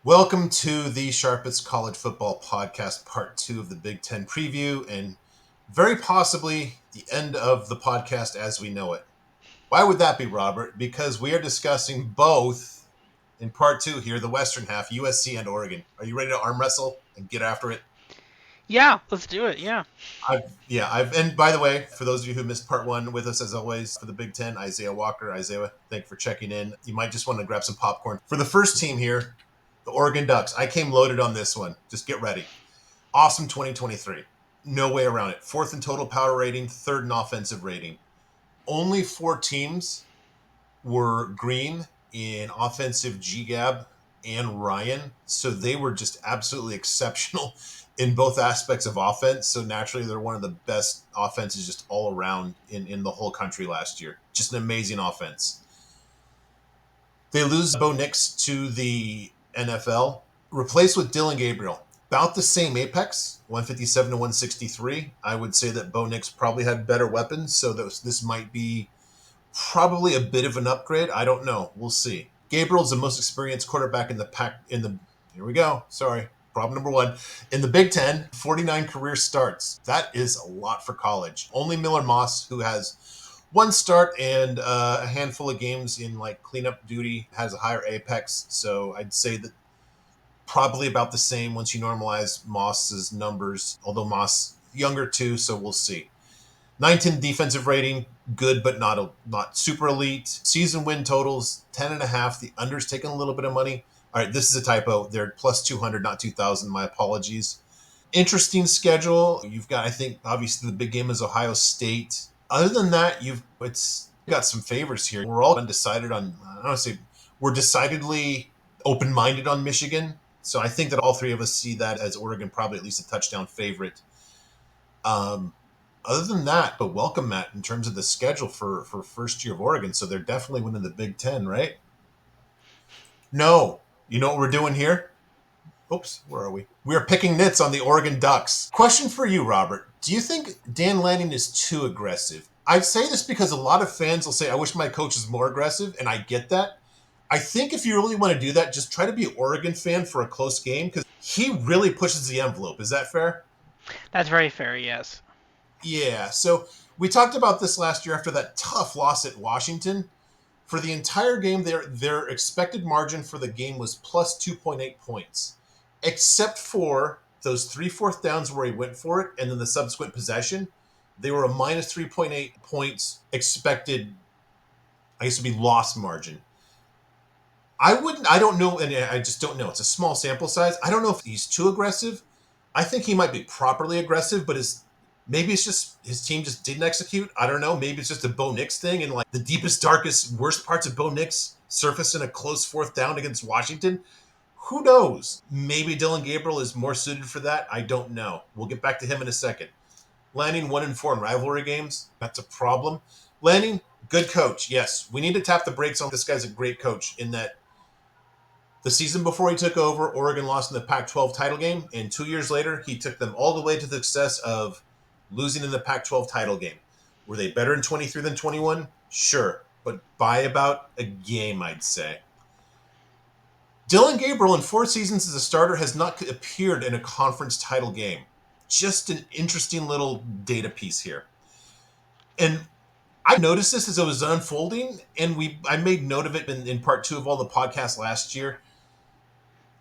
Welcome to the Sharpest College Football Podcast, part 2 of the Big 10 preview, and very possibly the end of the podcast as we know it. Why would that be, Robert? Because we are discussing both in part 2 here, the Western half, USC and Oregon. Are you ready to arm wrestle and get after it? Yeah, let's do it. Yeah. And by the way, for those of you who missed part 1 with us, as always, for the Big 10, Isaiah Walker. Isaiah, thank you for checking in. You might just want to grab some popcorn. For the first team here, the Oregon Ducks, I came loaded on this one. Just get ready. Awesome 2023. No way around it. Fourth in total power rating, third in offensive rating. Only 4 teams were green in offensive GGAB and Ryan. So they were just absolutely exceptional in both aspects of offense. So naturally, they're one of the best offenses just all around in the whole country last year. Just an amazing offense. They lose Bo Nix to the NFL, replaced with Dylan Gabriel. About the same apex, 157 to 163. I would say that Bo Nix probably had better weapons, so this might be probably a bit of an upgrade. I don't know. We'll see. Gabriel's the most experienced quarterback in the pack. Here we go. Sorry. Problem number 1. In the Big 10, 49 career starts. That is a lot for college. Only Miller Moss, who has one start and a handful of games in like cleanup duty, has a higher apex. So I'd say that probably about the same once you normalize Moss's numbers, although Moss younger too, so we'll see. 19 defensive rating, good but not super elite. Season win totals 10.5. The under's taking a little bit of money. All right, this is a typo. They're plus 200, not 2,000. My apologies. Interesting schedule. You've got, I think, obviously the big game is Ohio State. Other than that, it's got some favors here. We're all undecided on. I don't want to say we're decidedly open-minded on Michigan. So I think that all three of us see that as Oregon probably at least a touchdown favorite. Other than that, but welcome, Matt, in terms of the schedule for first year of Oregon. So they're definitely winning the Big 10, right? No. You know what we're doing here? Oops, where are we? We are picking nits on the Oregon Ducks. Question for you, Robert. Do you think Dan Lanning is too aggressive? I say this because a lot of fans will say, I wish my coach was more aggressive, and I get that. I think if you really want to do that, just try to be an Oregon fan for a close game because he really pushes the envelope. Is that fair? That's very fair. Yes. Yeah. So we talked about this last year after that tough loss at Washington. For the entire game, their expected margin for the game was plus 2.8 points, except for those 3 4th downs where he went for it, and then the subsequent possession. They were a minus 3.8 points expected. I guess to be loss margin. I wouldn't. I don't know, and I just don't know. It's a small sample size. I don't know if he's too aggressive. I think he might be properly aggressive, but maybe it's just his team just didn't execute. I don't know. Maybe it's just a Bo Nix thing, and like the deepest, darkest, worst parts of Bo Nix surface in a close 4th down against Washington. Who knows? Maybe Dylan Gabriel is more suited for that. I don't know. We'll get back to him in a second. Lanning 1-4 in rivalry games. That's a problem. Lanning, good coach. Yes, we need to tap the brakes on this guy's a great coach in that the season before he took over, Oregon lost in the Pac-12 title game, and 2 years later, he took them all the way to the success of losing in the Pac-12 title game. Were they better in 23 than 21? Sure, but by about a game, I'd say. Dylan Gabriel, in 4 seasons as a starter, has not appeared in a conference title game. Just an interesting little data piece here. And I noticed this as it was unfolding, and I made note of it in part 2 of all the podcasts last year.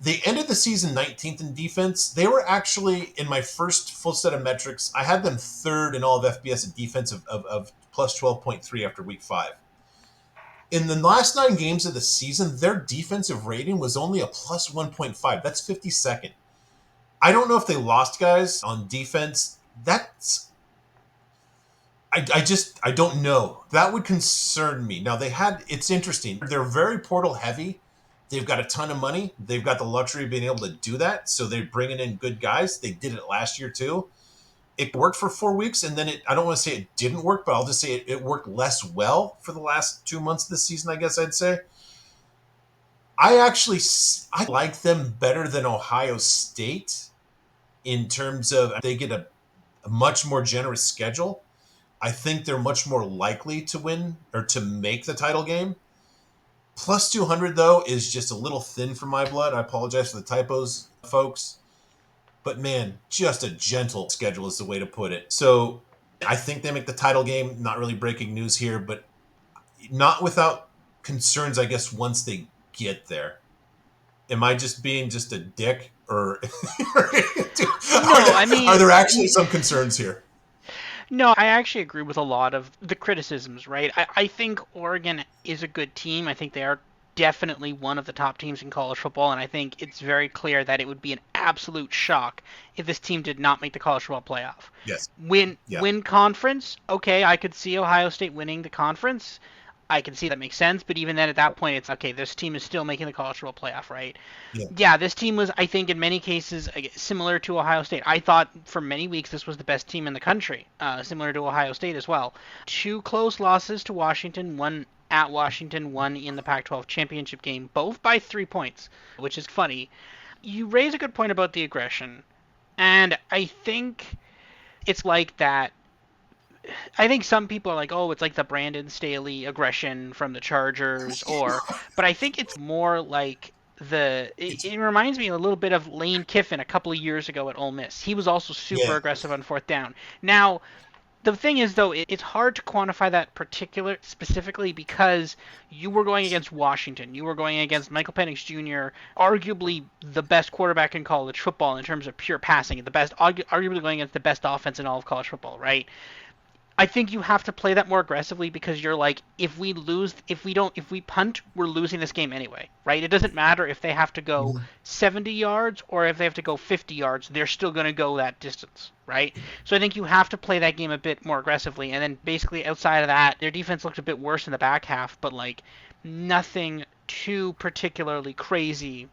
They ended the season 19th in defense. They were actually, in my first full set of metrics, I had them 3rd in all of FBS at defense of plus 12.3 after week 5. In the last 9 games of the season, their defensive rating was only a plus 1.5. That's 52nd. I don't know if they lost guys on defense. I don't know. That would concern me. Now it's interesting. They're very portal heavy. They've got a ton of money. They've got the luxury of being able to do that. So they're bringing in good guys. They did it last year too. It worked for 4 weeks, and then I don't want to say it didn't work, but I'll just say it worked less well for the last 2 months of the season, I guess I'd say. I like them better than Ohio State in terms of they get a much more generous schedule. I think they're much more likely to win or to make the title game. Plus 200, though, is just a little thin for my blood. I apologize for the typos, folks. But man, just a gentle schedule is the way to put it. So I think they make the title game. Not really breaking news here, but not without concerns, I guess, once they get there. Am I just being just a dick, or No, I are mean, there actually some concerns here? no, I actually agree with a lot of the criticisms, right? I think Oregon is a good team. I think they are definitely one of the top teams in college football, and I think it's very clear that it would be an absolute shock if this team did not make the college football playoff. Yes. Yeah. Win conference, okay, I could see Ohio State winning the conference. I can see that makes sense, but even then at that point it's okay, this team is still making the college football playoff, right? Yeah. Yeah, this team was, I think, in many cases similar to Ohio State. I thought for many weeks this was the best team in the country, similar to Ohio State as well. Two close losses to Washington, one at Washington, one in the Pac-12 championship game, both by 3 points, which is funny. You raise a good point about the aggression, and I think it's like that. I think some people are like, oh, it's like the Brandon Staley aggression from the Chargers, but I think it's more like It's it reminds me a little bit of Lane Kiffin a couple of years ago at Ole Miss. He was also super yeah. aggressive on fourth down. Now, the thing is, though, it's hard to quantify that particular specifically because you were going against Washington. You were going against Michael Penix Jr., arguably the best quarterback in college football in terms of pure passing, the best, arguably going against the best offense in all of college football, right? I think you have to play that more aggressively because you're like, if we lose, if we punt, we're losing this game anyway, right? It doesn't matter if they have to go Mhm. 70 yards or if they have to go 50 yards, they're still going to go that distance, right? So I think you have to play that game a bit more aggressively. And then basically outside of that, their defense looked a bit worse in the back half, but like nothing too particularly crazy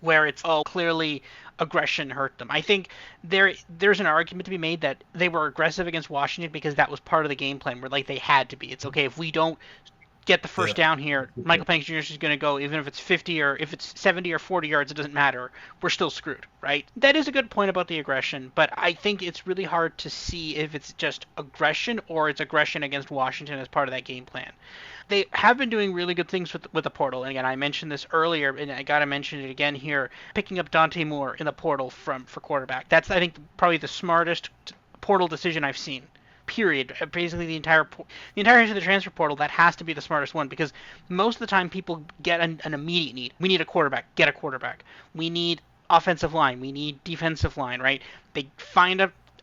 where it's oh clearly aggression hurt them. I think there's an argument to be made that they were aggressive against Washington because that was part of the game plan where like they had to be. It's okay if we don't get the Yeah. first down here, Michael Penix Jr. is going to go even if it's 50 or if it's 70 or 40 yards, it doesn't matter. We're still screwed, right? That is a good point about the aggression, but I think it's really hard to see if it's just aggression or it's aggression against Washington as part of that game plan. They have been doing really good things with the portal. And again, I mentioned this earlier, and I got to mention it again here. Picking up Dante Moore in the portal for quarterback. That's I think probably the smartest portal decision I've seen. Period. Basically, the entirety of the transfer portal, that has to be the smartest one because most of the time people get an immediate need. We need a quarterback. Get a quarterback. We need offensive line. We need defensive line. Right? They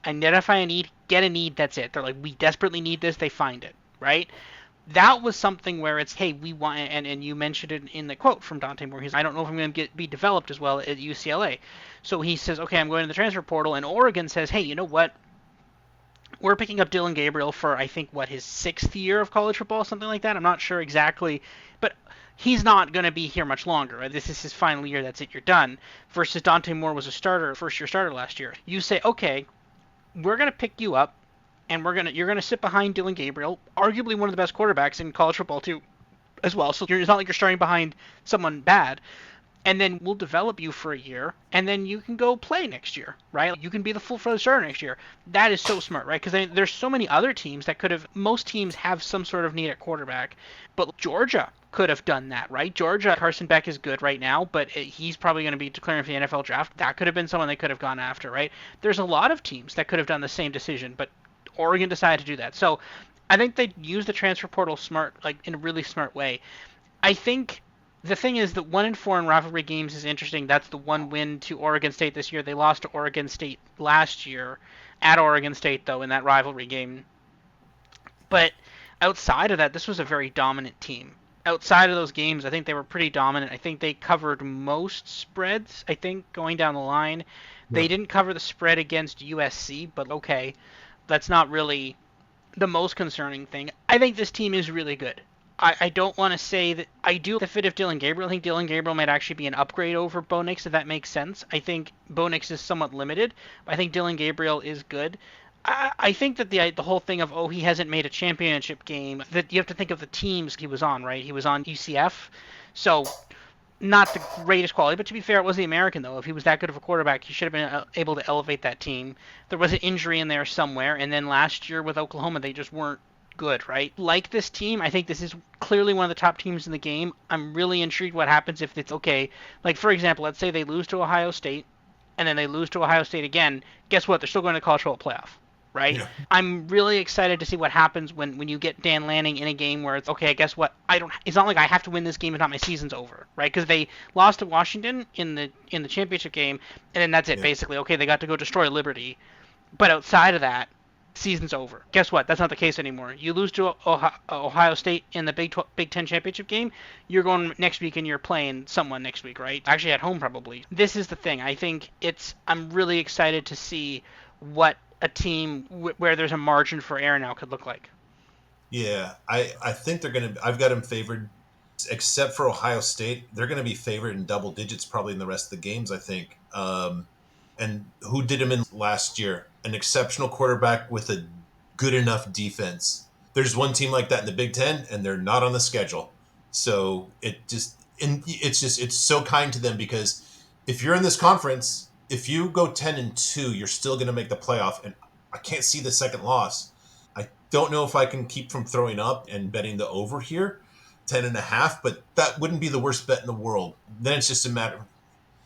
identify a need, get a need. That's it. They're like, we desperately need this. They find it. Right? That was something where it's, hey, we want, and you mentioned it in the quote from Dante Moore. He's, I don't know if I'm going to be developed as well at UCLA. So he says, okay, I'm going to the transfer portal, and Oregon says, hey, you know what? We're picking up Dylan Gabriel for, I think, what, his sixth year of college football, something like that. I'm not sure exactly, but he's not going to be here much longer. Right? This is his final year. That's it. You're done. Versus Dante Moore was a starter, first year starter last year. You say, okay, we're going to pick you up and you're gonna sit behind Dylan Gabriel, arguably one of the best quarterbacks in college football too, as well. So it's not like you're starting behind someone bad. And then we'll develop you for a year, and then you can go play next year, right? You can be the full-fledged starter next year. That is so smart, right? Because there's so many other teams that could have. Most teams have some sort of need at quarterback, but Georgia could have done that, right? Georgia, Carson Beck is good right now, but he's probably going to be declaring for the NFL draft. That could have been someone they could have gone after, right? There's a lot of teams that could have done the same decision, but Oregon decided to do that. So I think they used the transfer portal smart, like in a really smart way. I think the thing is that 1-4 in rivalry games is interesting. That's the one win to Oregon State this year. They lost to Oregon State last year at Oregon State though in that rivalry game. But outside of that, this was a very dominant team. Outside of those games, I think they were pretty dominant. I think they covered most spreads, I think, going down the line. Yeah. They didn't cover the spread against USC, but okay. That's not really the most concerning thing. I think this team is really good. I don't want to say that I do the fit of Dylan Gabriel. I think Dylan Gabriel might actually be an upgrade over Bo Nix, if that makes sense. I think Bo Nix is somewhat limited, but I think Dylan Gabriel is good. I think that the whole thing of, oh, he hasn't made a championship game, that you have to think of the teams he was on, right? He was on UCF, so not the greatest quality, but to be fair, it was the American, though. If he was that good of a quarterback, he should have been able to elevate that team. There was an injury in there somewhere, and then last year with Oklahoma, they just weren't good, right? Like this team, I think this is clearly one of the top teams in the game. I'm really intrigued what happens if it's okay. Like, for example, let's say they lose to Ohio State and then they lose to Ohio State again. Guess what? They're still going to the college football playoff, right? Yeah. I'm really excited to see what happens when you get Dan Lanning in a game where it's okay. Guess what? I don't. It's not like I have to win this game if not my season's over, right? Because they lost to Washington in the championship game, and then that's it Yeah. basically. Okay, they got to go destroy Liberty, but outside of that, season's over. Guess what? That's not the case anymore. You lose to Ohio State in the Big 10 championship game, you're going next week and you're playing someone next week, right? Actually, at home probably. This is the thing. I think I'm really excited to see what a team where there's a margin for error now could look like. Yeah. I think they're going to, I've got them favored, except for Ohio State. They're going to be favored in double digits probably in the rest of the games, I think. And who did him in last year? An exceptional quarterback with a good enough defense. There's one team like that in the Big Ten, and they're not on the schedule. So it's so kind to them because if you're in this conference, if you go 10-2, you're still going to make the playoff, and I can't see the second loss. I don't know if I can keep from throwing up and betting the over here, 10.5, but that wouldn't be the worst bet in the world. Then it's just a matter.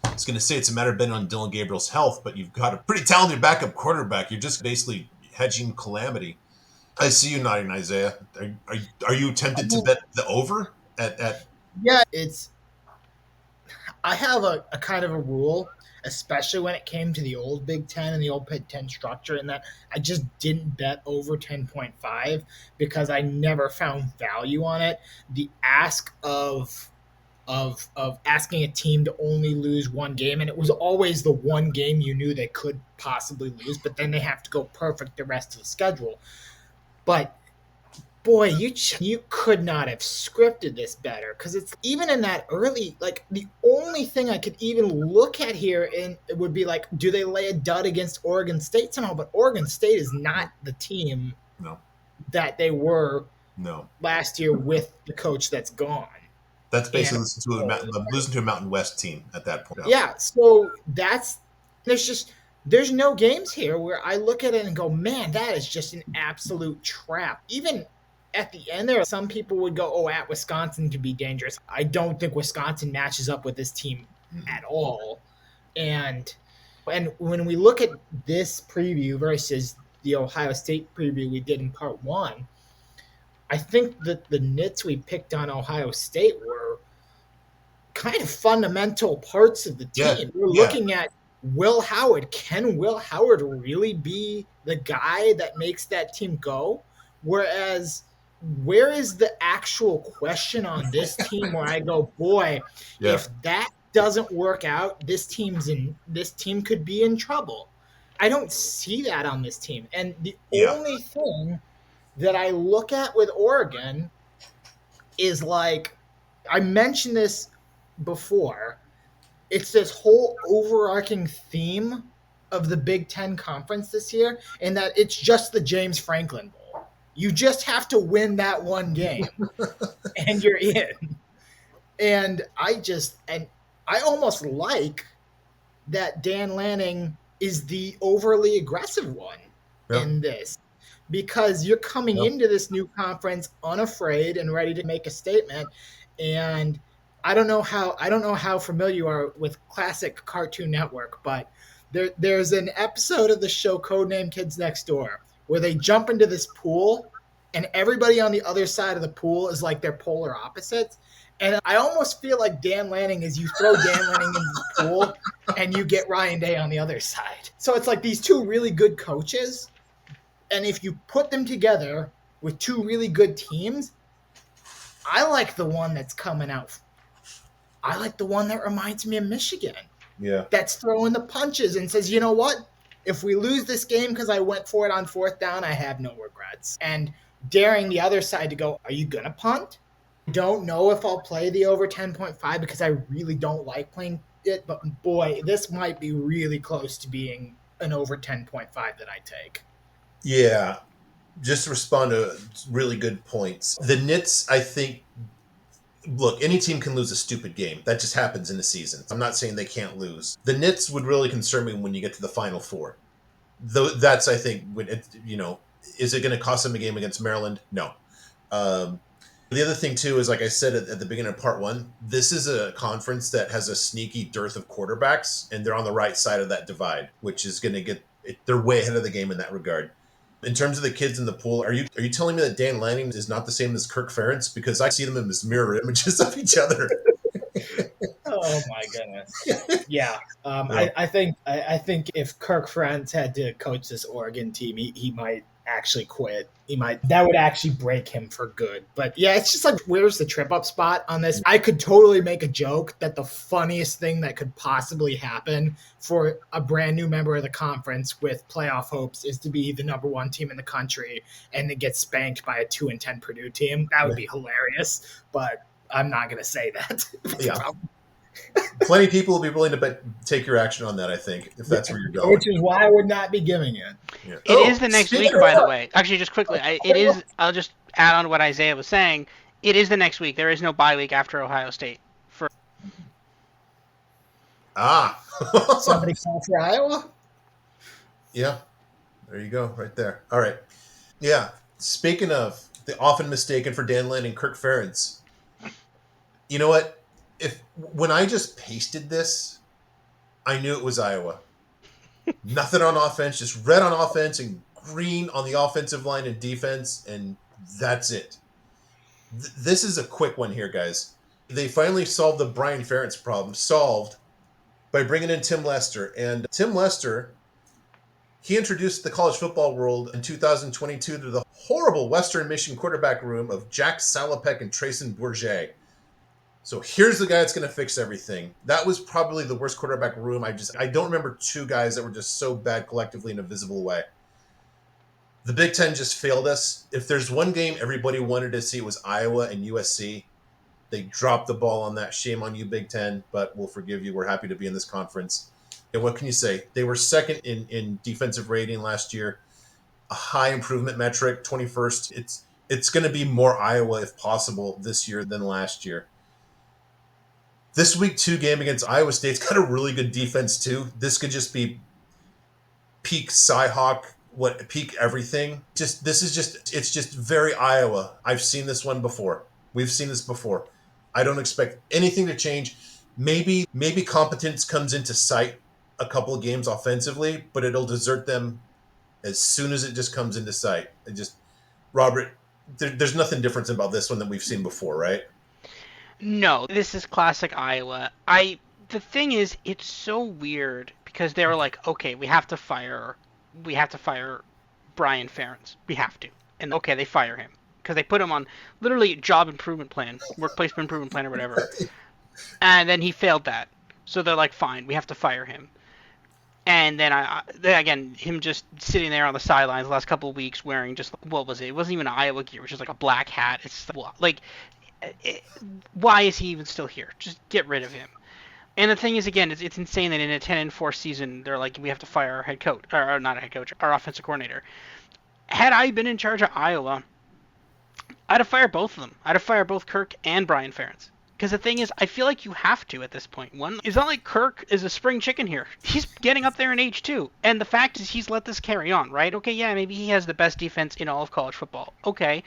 I was going to say it's a matter of betting on Dylan Gabriel's health, but you've got a pretty talented backup quarterback. You're just basically hedging calamity. I see you nodding, Isaiah. Are you I tempted to mean, bet the over at yeah, it's I have a kind of a rule, especially when it came to the old Big Ten and the old Big Ten structure, in that I just didn't bet over 10.5 because I never found value on it. The ask of asking a team to only lose one game, and it was always the one game you knew they could possibly lose, but then they have to go perfect the rest of the schedule. But boy, you could not have scripted this better, because it's even in that early, like, the only thing I could even look at here, and it would be like, do they lay a dud against Oregon State somehow? But Oregon State is not the team no, that they were no? last year with the coach that's gone. That's And basically losing to a Mountain West team at that point. Yeah, yeah, so there's no games here where I look at it and go, man, that is just an absolute trap. Even at the end there, some people would go, oh, at Wisconsin to be dangerous. I don't think Wisconsin matches up with this team mm-hmm. at all. And when we look at this preview versus the Ohio State preview we did in part one, I think that the nits we picked on Ohio State were kind of fundamental parts of the Yeah, team. We're yeah, looking at Will Howard. Can Will Howard really be the guy that makes that team go? Whereas, where is the actual question on this team where I go, boy, yeah, if that doesn't work out, this team could be in trouble. I don't see that on this team. And the yeah. only thing that I look at with Oregon is, like, I mentioned this before, it's this whole overarching theme of the Big Ten conference this year, and that it's just the James Franklin Bowl. You just have to win that one game, and you're in. And I almost like that Dan Lanning is the overly aggressive one Yeah, in this, because you're coming yeah. into this new conference unafraid and ready to make a statement. And I don't know how familiar you are with classic Cartoon Network, but there's an episode of the show Codename Kids Next Door where they jump into this pool, and everybody on the other side of the pool is like their polar opposites. And I almost feel like Dan Lanning is, you throw Dan Lanning into the pool and you get Ryan Day on the other side. So it's like these two really good coaches, and if you put them together with two really good teams, I like the one that's coming out. I like the one that reminds me of Michigan, Yeah. that's throwing the punches and says, you know what? If we lose this game because I went for it on fourth down, I have no regrets. And daring the other side to go, are you going to punt? Don't know if I'll play the over 10.5 because I really don't like playing it. But boy, this might be really close to being an over 10.5 that I take. Yeah. Just to respond to really good points. The Nits, I think, look, any team can lose a stupid game. That just happens in the season. I'm not saying they can't lose. The Nits would really concern me when you get to the Final Four. Though that's, I think, when it, Is it going to cost them a game against Maryland? No. The other thing, too, is like I said at the beginning of part one, this is a conference that has a sneaky dearth of quarterbacks, and they're on the right side of that divide, which is going to they're way ahead of the game in that regard. In terms of the kids in the pool, are you telling me that Dan Lanning is not the same as Kirk Ferentz? Because I see them as mirror images of each other. Oh my goodness! Yeah, I think if Kirk Ferentz had to coach this Oregon team, he might actually quit. That would actually break him for good. But yeah, it's just like, where's the trip up spot on this? I could totally make a joke that the funniest thing that could possibly happen for a brand new member of the conference with playoff hopes is to be the number one team in the country and to get spanked by a 2-10 Purdue team. That would be hilarious, but I'm not going to say that. Yeah. Plenty of people will be willing to take your action on that, I think, if that's where you're going. Which is why I would not be giving it. Yeah. It is the next week, by the way. Actually, just quickly, it is. I'll just add on to what Isaiah was saying. It is the next week. There is no bye week after Ohio State. Somebody call for Iowa? Yeah. There you go, right there. All right. Yeah. Speaking of the often mistaken for Dan Lanning, Kirk Ferentz, you know what? When I just pasted this, I knew it was Iowa. Nothing on offense, just red on offense and green on the offensive line and defense, and that's it. This is a quick one here, guys. They finally solved the Brian Ferentz problem, solved by bringing in Tim Lester. And Tim Lester, he introduced the college football world in 2022 to the horrible Western Michigan quarterback room of Jack Salopek and Trayson Bourget. So here's the guy that's going to fix everything. That was probably the worst quarterback room. I don't remember two guys that were just so bad collectively in a visible way. The Big Ten just failed us. If there's one game everybody wanted to see, it was Iowa and USC. They dropped the ball on that. Shame on you, Big Ten, but we'll forgive you. We're happy to be in this conference. And what can you say? They were second in defensive rating last year. A high improvement metric, 21st. It's going to be more Iowa, if possible, this year than last year. This week 2 game against Iowa State's got a really good defense too. This could just be peak Cyhawk, peak everything. It's just very Iowa. I've seen this one before. We've seen this before. I don't expect anything to change. Maybe competence comes into sight a couple of games offensively, but it'll desert them as soon as it just comes into sight. Robert, there's nothing different about this one than we've seen before, right? No, this is classic Iowa. The thing is, it's so weird because they were like, okay, we have to fire Brian Ferentz. We have to. And okay, they fire him because they put him on literally job improvement plan, workplace improvement plan or whatever. And then he failed that. So they're like, fine, we have to fire him. And then again, him just sitting there on the sidelines the last couple of weeks wearing just, what was it? It wasn't even an Iowa gear. It was just like a black hat. It's like, why is he even still here? Just get rid of him. And the thing is, again, it's insane that in a 10-4 season, they're like, we have to fire our head coach, or not a head coach, our offensive coordinator. Had I been in charge of Iowa, I'd have fired both of them. I'd have fired both Kirk and Brian Ferentz. Because the thing is, I feel like you have to at this point. One, it's not like Kirk is a spring chicken here. He's getting up there in age too. And the fact is he's let this carry on, right? Okay, yeah, maybe he has the best defense in all of college football. Okay.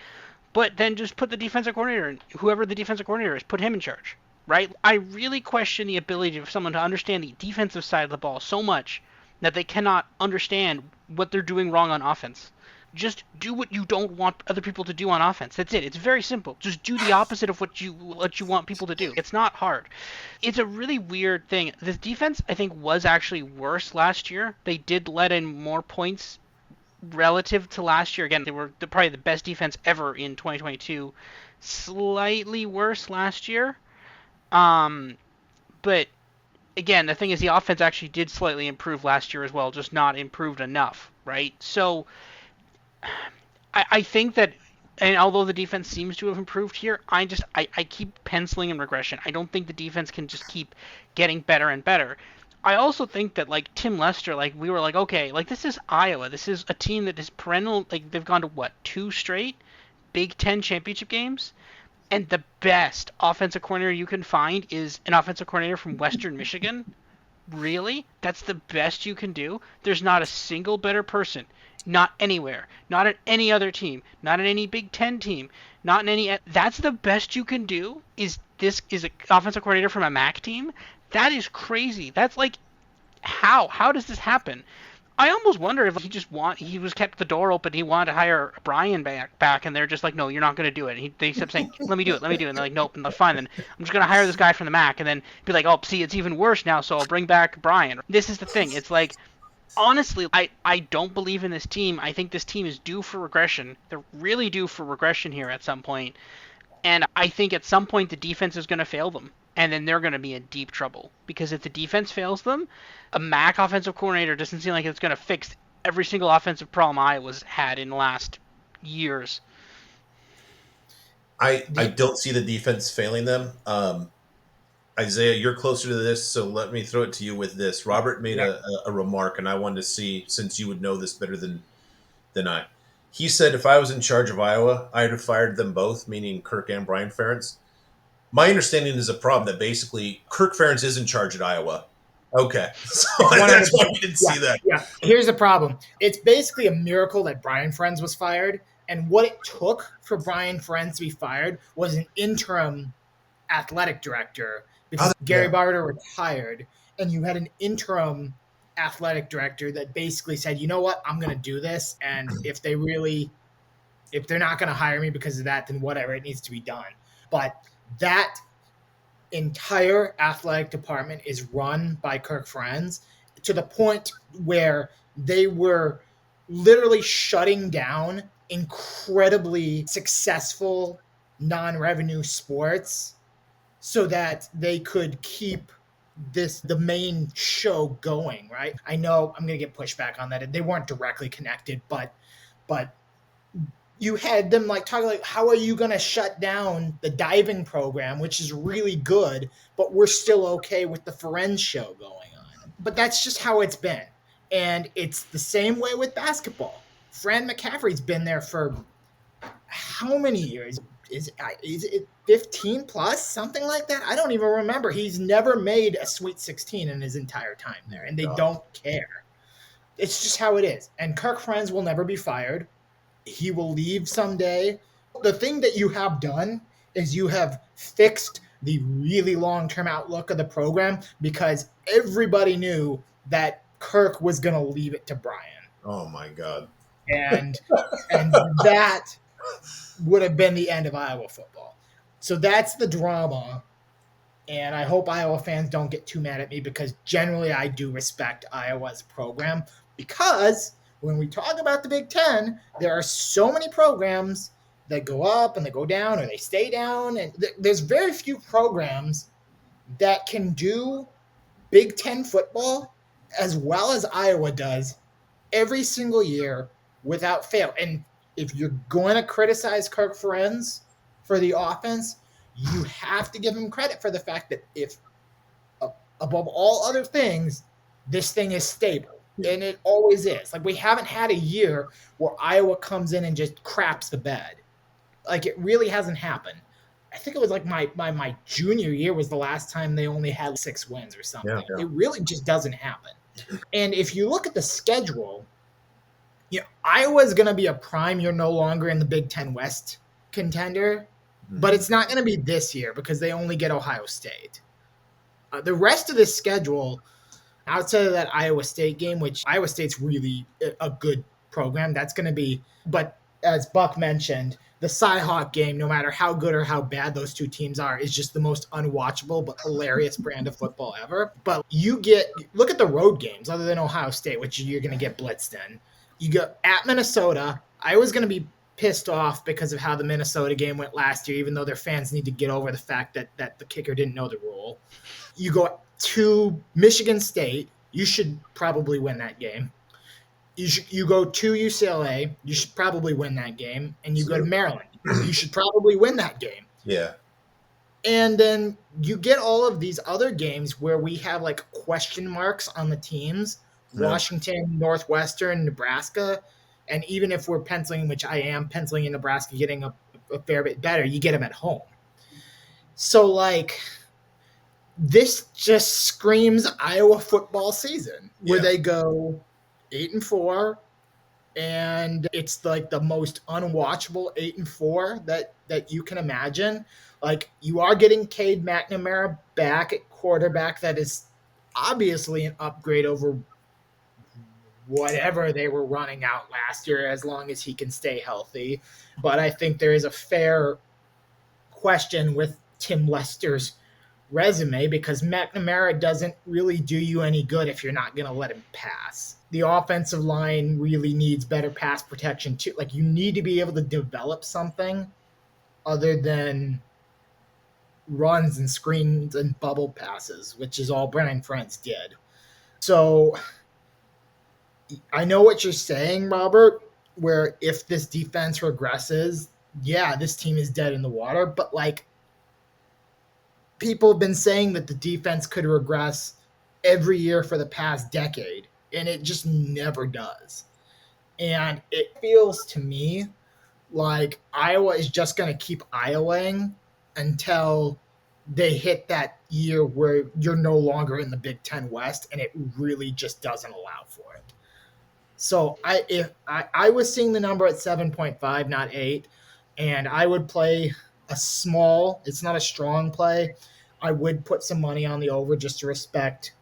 But then just put the defensive coordinator in. Whoever the defensive coordinator is, put him in charge, right? I really question the ability of someone to understand the defensive side of the ball so much that they cannot understand what they're doing wrong on offense. Just do what you don't want other people to do on offense. That's it. It's very simple. Just do the opposite of what you want people to do. It's not hard. It's a really weird thing. This defense, I think, was actually worse last year. They did let in more points relative to last year. Again, they were probably the best defense ever in 2022. Slightly worse last year. But again, the thing is the offense actually did slightly improve last year as well, just not improved enough, right? So I think that, and although the defense seems to have improved here, I keep penciling in regression. I don't think the defense can just keep getting better and better. I also think that, like, Tim Lester, like, we were like, okay, like, this is Iowa. This is a team that is perennial, like, they've gone to, 2 straight Big Ten championship games? And the best offensive coordinator you can find is an offensive coordinator from Western Michigan? Really? That's the best you can do? There's not a single better person. Not anywhere. Not at any other team. Not in any Big Ten team. Not in any. That's the best you can do? Is an offensive coordinator from a MAC team? That is crazy. That's like, how? How does this happen? I almost wonder if he was kept the door open. He wanted to hire Brian back, and they're just like, no, you're not going to do it. They kept saying, let me do it. And they're like, nope. And they're fine. Then I'm just going to hire this guy from the MAC, and then be like, oh, see, it's even worse now. So I'll bring back Brian. This is the thing. It's like, honestly, I don't believe in this team. I think this team is due for regression. They're really due for regression here at some point. And I think at some point the defense is going to fail them. And then they're going to be in deep trouble. Because if the defense fails them, a MAC offensive coordinator doesn't seem like it's going to fix every single offensive problem Iowa's had in the last years. I don't see the defense failing them. Isaiah, you're closer to this, so let me throw it to you with this. Robert made a remark, and I wanted to see, since you would know this better than I. He said, if I was in charge of Iowa, I'd have fired them both, meaning Kirk and Brian Ferentz. My understanding is a problem that basically Kirk Ferentz is in charge at Iowa. Okay. So that's why we didn't see that. Yeah. Here's the problem. It's basically a miracle that Brian Ferentz was fired. And what it took for Brian Ferentz to be fired was an interim athletic director because Gary Barter retired. And you had an interim athletic director that basically said, you know what, I'm going to do this. And if they're not going to hire me because of that, then whatever, it needs to be done. But that entire athletic department is run by Kirk Ferentz to the point where they were literally shutting down incredibly successful non-revenue sports so that they could keep the main show going, right? I know I'm going to get pushback on that. They weren't directly connected, but you had them like talking like, how are you going to shut down the diving program, which is really good, but we're still okay with the Ferenz show going on. But that's just how it's been. And it's the same way with basketball. Fran McCaffrey's been there for how many years? Is it 15 plus, something like that? I don't even remember. He's never made a Sweet 16 in his entire time there, and they don't care. It's just how it is. And Kirk Ferentz will never be fired. He will leave someday. The thing that you have done is you have fixed the really long-term outlook of the program because everybody knew that Kirk was going to leave it to Brian. Oh, my God. And that would have been the end of Iowa football. So that's the drama. And I hope Iowa fans don't get too mad at me because generally I do respect Iowa's program because when we talk about the Big Ten, there are so many programs that go up and they go down or they stay down. And there's very few programs that can do Big Ten football as well as Iowa does every single year without fail. And if you're going to criticize Kirk Ferentz for the offense, you have to give him credit for the fact that if above all other things, this thing is stable. And it always is. Like, we haven't had a year where Iowa comes in and just craps the bed. Like, it really hasn't happened. I think it was like my junior year was the last time they only had 6 wins or something. Yeah. It really just doesn't happen. And if you look at the schedule, Iowa's going to be a prime. You're no longer in the Big Ten West contender, but it's not going to be this year because they only get Ohio State. The rest of the schedule, outside of that Iowa State game, which Iowa State's really a good program, that's going to be, but as Buck mentioned, the Cy-Hawk game, no matter how good or how bad those two teams are, is just the most unwatchable but hilarious brand of football ever. But look at the road games other than Ohio State, which you're going to get blitzed in. You go at Minnesota. Iowa's going to be pissed off because of how the Minnesota game went last year, even though their fans need to get over the fact that the kicker didn't know the rule. You go to Michigan State. You should probably win that game. You go to UCLA. You should probably win that game. And you go to Maryland. You should probably win that game. Yeah. And then you get all of these other games where we have like question marks on the teams. Washington, Northwestern, Nebraska. And even if we're penciling, which I am penciling in Nebraska getting a fair bit better, you get them at home. So, like, this just screams Iowa football season, where Yeah. they go 8-4, and it's like the most unwatchable 8-4 that you can imagine. Like, you are getting Cade McNamara back at quarterback. That is obviously an upgrade over whatever they were running out last year, as long as he can stay healthy. But I think there is a fair question with Tim Lester's resume, because McNamara doesn't really do you any good if you're not going to let him pass. The offensive line really needs better pass protection too. Like, you need to be able to develop something other than runs and screens and bubble passes, which is all Brian France did. So I know what you're saying, Robert, where if this defense regresses, yeah, this team is dead in the water. But like, people have been saying that the defense could regress every year for the past decade, and it just never does. And it feels to me like Iowa is just going to keep Iowaing until they hit that year where you're no longer in the Big Ten West, and it really just doesn't allow for it. So if I was seeing the number at 7.5, not 8, and I would play a small, it's not a strong play. I would put some money on the over just to respect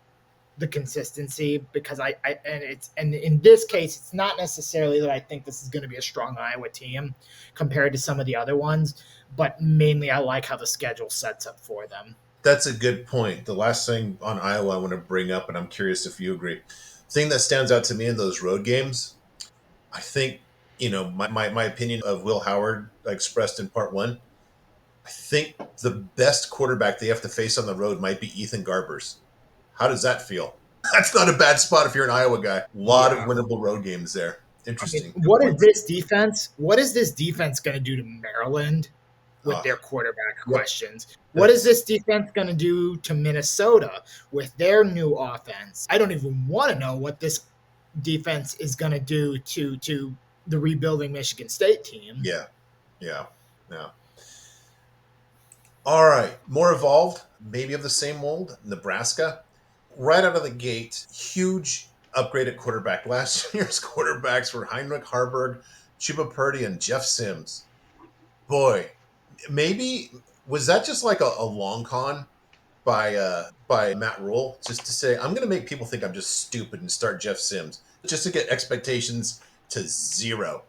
the consistency, because and in this case, it's not necessarily that I think this is going to be a strong Iowa team compared to some of the other ones, but mainly I like how the schedule sets up for them. That's a good point. The last thing on Iowa I want to bring up, and I'm curious if you agree, thing that stands out to me in those road games, I think, my opinion of Will Howard expressed in part one, I think the best quarterback they have to face on the road might be Ethan Garbers. How does that feel? That's not a bad spot if you're an Iowa guy. A lot of Yeah. winnable road games there. I mean, Interesting. Good what is point. this defense? What is this defense going to do to Maryland with Oh, their quarterback yep. questions? What is this defense going to do to Minnesota with their new offense? I don't even want to know what this defense is going to do to the rebuilding Michigan State team. Yeah. Yeah. Yeah. All right. More evolved, maybe of the same mold, Nebraska. Right out of the gate, huge upgrade at quarterback. Last year's quarterbacks were Heinrich Harburg, Chuba Purdy, and Jeff Sims. Boy, maybe was that just like a long con by Matt Rule, just to say I'm going to make people think I'm just stupid and start Jeff Sims just to get expectations to zero.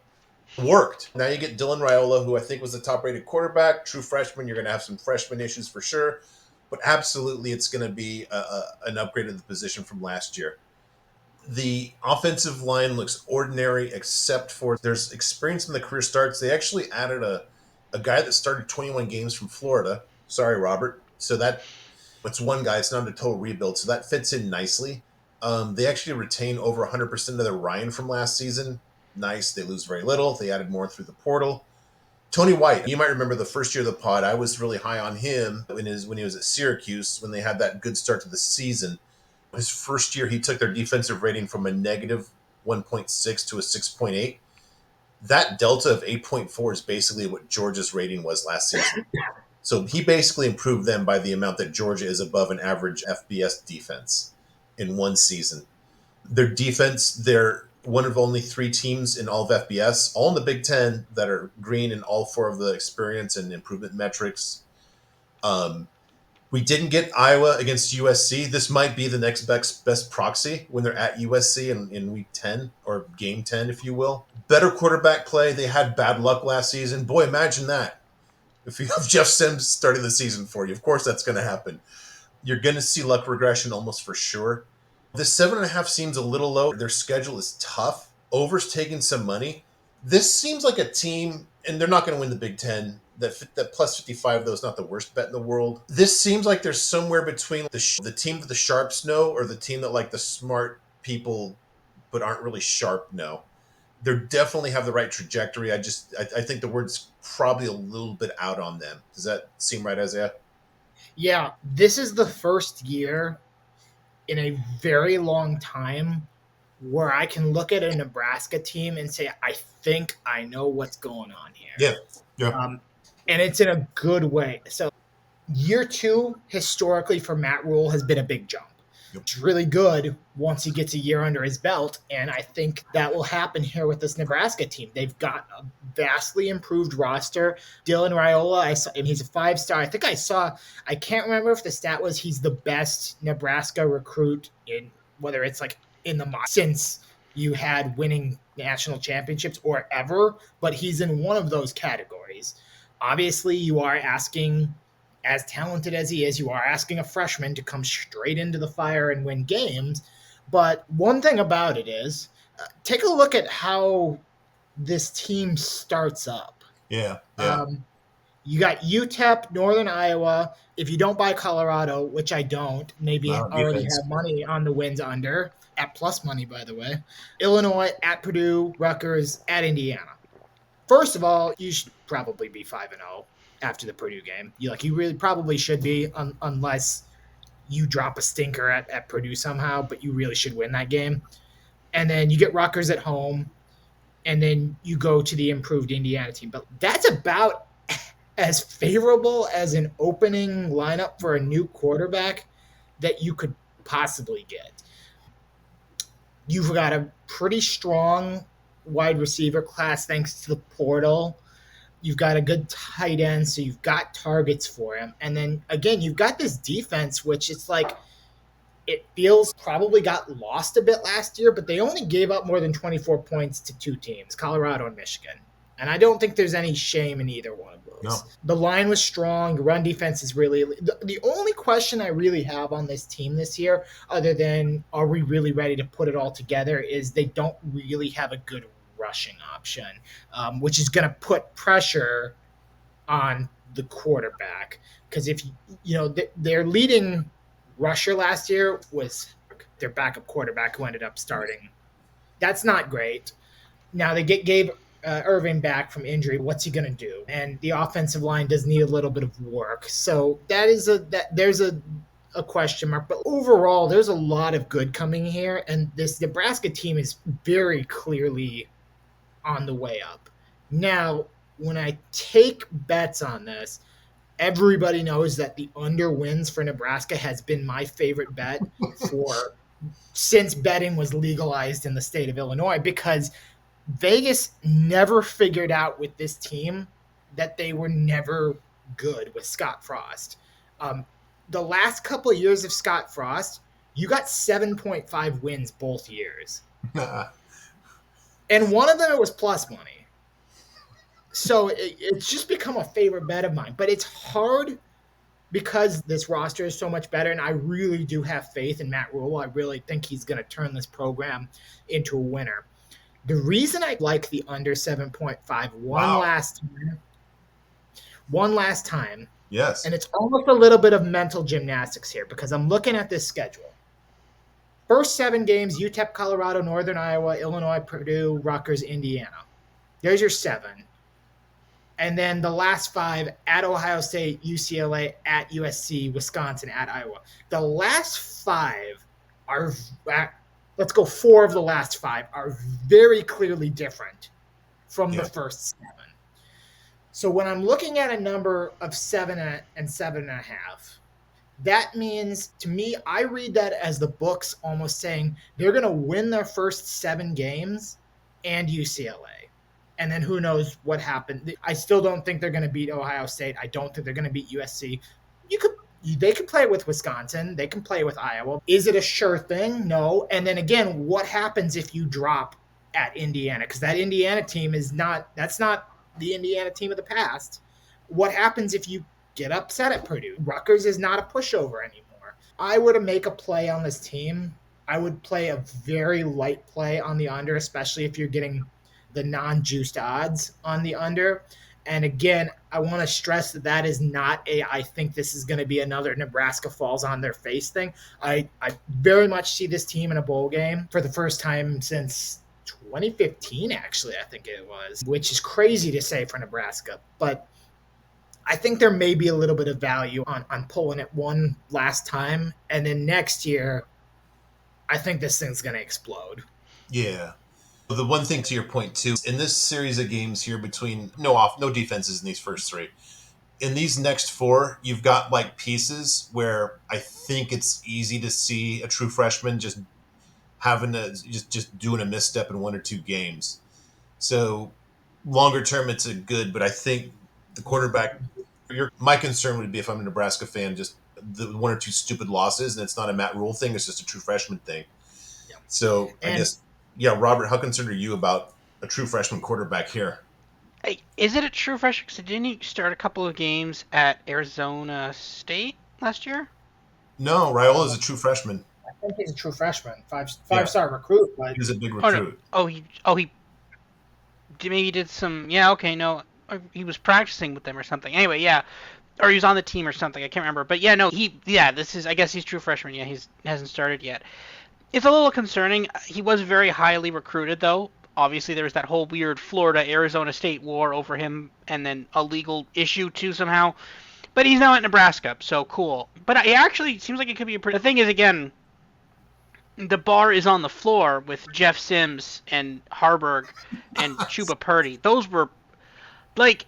Worked. Now you get Dylan Raiola, who I think was the top-rated quarterback, true freshman. You're going to have some freshman issues for sure, but absolutely it's going to be an upgrade of the position from last year. The offensive line looks ordinary, except for there's experience in the career starts. They actually added a guy that started 21 games from Florida. Sorry, Robert. So it's one guy. It's not a total rebuild. So that fits in nicely. They actually retain over 100% of their Ryan from last season. Nice. They lose very little. They added more through the portal. Tony White, you might remember the first year of the pod. I was really high on him when he was at Syracuse, when they had that good start to the season. His first year, he took their defensive rating from a negative 1.6 to a 6.8. That delta of 8.4 is basically what Georgia's rating was last season. So he basically improved them by the amount that Georgia is above an average FBS defense in one season. Their defense, they're one of only 3 teams in all of FBS, all in the Big Ten, that are green in all 4 of the experience and improvement metrics. We didn't get Iowa against USC. This might be the next best proxy when they're at USC in week 10, or game 10, if you will. Better quarterback play. They had bad luck last season. Boy, imagine that. If you have Jeff Sims starting the season for you, of course that's going to happen. You're going to see luck regression almost for sure. The 7.5 seems a little low. Their schedule is tough. Over's taking some money. This seems like a team, and they're not going to win the Big Ten. That plus 55, though, is not the worst bet in the world. This seems like they're somewhere between the team that the sharps know, or the team that like the smart people but aren't really sharp know. They definitely have the right trajectory. I think the word's probably a little bit out on them. Does that seem right, Isaiah? Yeah, this is the first year in a very long time where I can look at a Nebraska team and say, I think I know what's going on here. Yeah. Yeah. And it's in a good way. So Year 2, historically, for Matt Rule has been a big jump. Yep. It's really good once he gets a year under his belt, and I think that will happen here with this Nebraska team. They've got a vastly improved roster. Dylan Raiola, and he's a 5-star. I can't remember if the stat was he's the best Nebraska recruit in, whether it's like in the since you had winning national championships or ever, but he's in one of those categories. Obviously, you are asking, as talented as he is, you are asking a freshman to come straight into the fire and win games. But one thing about it is, take a look at how this team starts up. Yeah. You got UTEP, Northern Iowa. If you don't buy Colorado, which I don't, maybe already have money on the wins under, at plus money, by the way. Illinois, at Purdue, Rutgers, at Indiana. First of all, you should probably be 5-0 after the Purdue game. You really probably should be, unless you drop a stinker at Purdue somehow, but you really should win that game. And then you get Rutgers at home, and then you go to the improved Indiana team. But that's about as favorable as an opening lineup for a new quarterback that you could possibly get. You've got a pretty strong wide receiver class thanks to the portal. You've got a good tight end, so you've got targets for him. And then, again, you've got this defense, which it's like it feels probably got lost a bit last year, but they only gave up more than 24 points to 2 teams, Colorado and Michigan. And I don't think there's any shame in either one of those. No. The line was strong. The run defense is really the only question I really have on this team this year, other than are we really ready to put it all together, is they don't really have a good rushing option, which is going to put pressure on the quarterback. Because if their leading rusher last year was their backup quarterback who ended up starting. That's not great. Now they gave Irving back from injury. What's he going to do? And the offensive line does need a little bit of work. So there's a question mark. But overall, there's a lot of good coming here. And this Nebraska team is very clearly on the way up. Now, when I take bets on this, everybody knows that the under wins for Nebraska has been my favorite bet since betting was legalized in the state of Illinois, because Vegas never figured out with this team that they were never good with Scott Frost. The last couple of years of Scott Frost, you got 7.5 wins both years. And one of them, it was plus money. So it's just become a favorite bet of mine. But it's hard because this roster is so much better, and I really do have faith in Matt Rule. I really think he's going to turn this program into a winner. The reason I like the under 7.5 one last time, yes, and it's almost a little bit of mental gymnastics here because I'm looking at this schedule. First 7 games, UTEP, Colorado, Northern Iowa, Illinois, Purdue, Rutgers, Indiana. There's your 7. And then the last 5 at Ohio State, UCLA, at USC, Wisconsin, at Iowa. The last 5 are, let's go 4 of the last 5 are very clearly different from the first 7. So when I'm looking at a number of 7 and 7.5, that means, to me, I read that as the books almost saying they're going to win their first 7 games and UCLA. And then who knows what happened. I still don't think they're going to beat Ohio State. I don't think they're going to beat USC. They could play with Wisconsin. They can play with Iowa. Is it a sure thing? No. And then again, what happens if you drop at Indiana? Because that Indiana team that's not the Indiana team of the past. What happens if you get upset at Purdue? Rutgers is not a pushover anymore. I would make a play on this team. I would play a very light play on the under, especially if you're getting the non-juiced odds on the under. And again, I want to stress that is not I think this is going to be another Nebraska falls on their face thing. I very much see this team in a bowl game for the first time since 2015, actually, I think it was, which is crazy to say for Nebraska. But I think there may be a little bit of value on pulling it one last time. And then next year, I think this thing's going to explode. Yeah. The one thing to your point, too, in this series of games here between no defenses in these first 3, in these next four, you've got like pieces where I think it's easy to see a true freshman just having a just doing a misstep in one or two games. So longer term, it's a good, but I think the quarterback. My concern would be if I'm a Nebraska fan, just the one or two stupid losses, and it's not a Matt Rule thing; it's just a true freshman thing. Yeah. So I And guess, yeah, Robert, how concerned are you about a true freshman quarterback here? Hey, is it a true freshman? 'Cause didn't he start a couple of games at Arizona State last year? No, Raiola is a true freshman. I think he's a true freshman, Yeah, five-star recruit, but he's a big Oh no. recruit. Oh he maybe did some. Yeah, okay, no, he was practicing with them or something. Anyway, yeah, or he was on the team or something. I can't remember. But yeah, no, this is. I guess he's true freshman. Yeah, he's hasn't started yet. It's a little concerning. He was very highly recruited, though. Obviously, there was that whole weird Florida Arizona State war over him, and then a legal issue too somehow. But he's now at Nebraska, so cool. But it actually seems like it could be a pretty. The thing is, again, the bar is on the floor with Jeff Sims and Harburg and Chuba Purdy. Those were like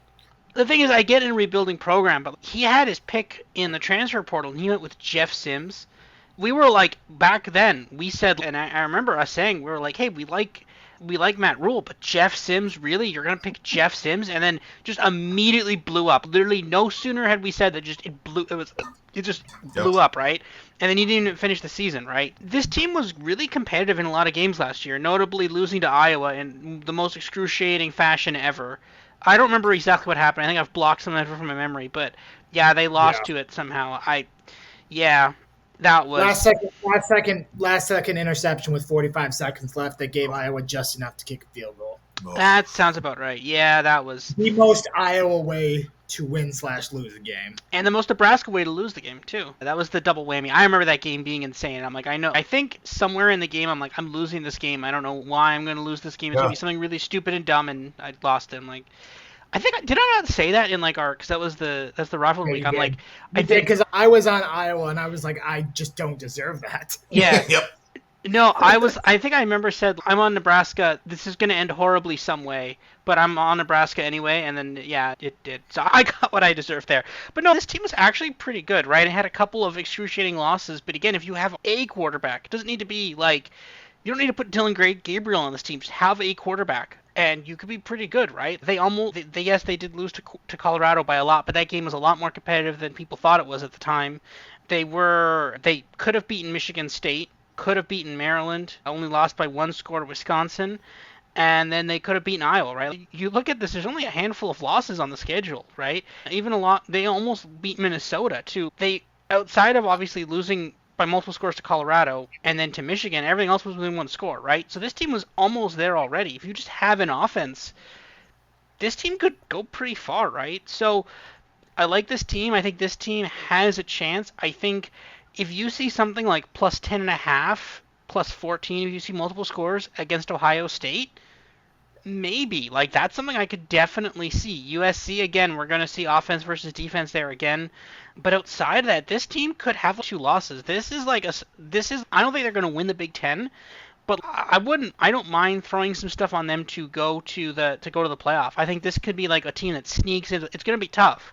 the thing is, I get in a rebuilding program, but he had his pick in the transfer portal, and he went with Jeff Sims. We were like back then. We said, and I remember us saying we were like, "Hey, we like Matt Rule, but Jeff Sims, really? You're gonna pick Jeff Sims?" And then just immediately blew up. Literally, no sooner had we said that, just it blew. It just Yep. blew up, right? And then he didn't even finish the season, right? This team was really competitive in a lot of games last year, notably losing to Iowa in the most excruciating fashion ever. I don't remember exactly what happened. I think I've blocked some of it from my memory, but yeah, they yeah. lost to it somehow. Yeah, that was. Last second interception with 45 seconds left that gave Iowa just enough to kick a field goal. Oh. That sounds about right. Yeah, that was. The most Iowa way to win/lose a game. And the most Nebraska way to lose the game, too. That was the double whammy. I remember that game being insane. I'm like, I know. I think somewhere in the game, I'm like, I'm losing this game. I don't know why I'm going to lose this game. It's going to be something really stupid and dumb, and I lost it. I'm like, I think, did I not say that in like because that's the rivalry week. I'm like, I did, because I was on Iowa and I was like, I just don't deserve that. yeah. Yep. No, I think I remember said I'm on Nebraska. This is going to end horribly some way, but I'm on Nebraska anyway. And then yeah, it did. So I got what I deserved there. But no, this team was actually pretty good, right? It had a couple of excruciating losses, but again, if you have a quarterback, it doesn't need to be like you don't need to put Dylan Gabriel on this team. Just have a quarterback, and you could be pretty good, right? Yes, they did lose to Colorado by a lot, but that game was a lot more competitive than people thought it was at the time. They could have beaten Michigan State, could have beaten Maryland, only lost by one score to Wisconsin, and then they could have beaten Iowa, right? You look at this, there's only a handful of losses on the schedule, right? Even a lot, they almost beat Minnesota too. Outside of obviously losing by multiple scores to Colorado and then to Michigan, everything else was within one score, right? So this team was almost there already. If you just have an offense, this team could go pretty far, right? So I like this team. I think this team has a chance. I think if you see something like plus 10.5, plus 14, if you see multiple scores against Ohio State, maybe. Like, that's something I could definitely see. USC, again, we're going to see offense versus defense there again. But outside of that, this team could have two losses. I don't think they're going to win the Big Ten, but I don't mind throwing some stuff on them to go to the playoff. I think this could be like a team that sneaks in. It's going to be tough.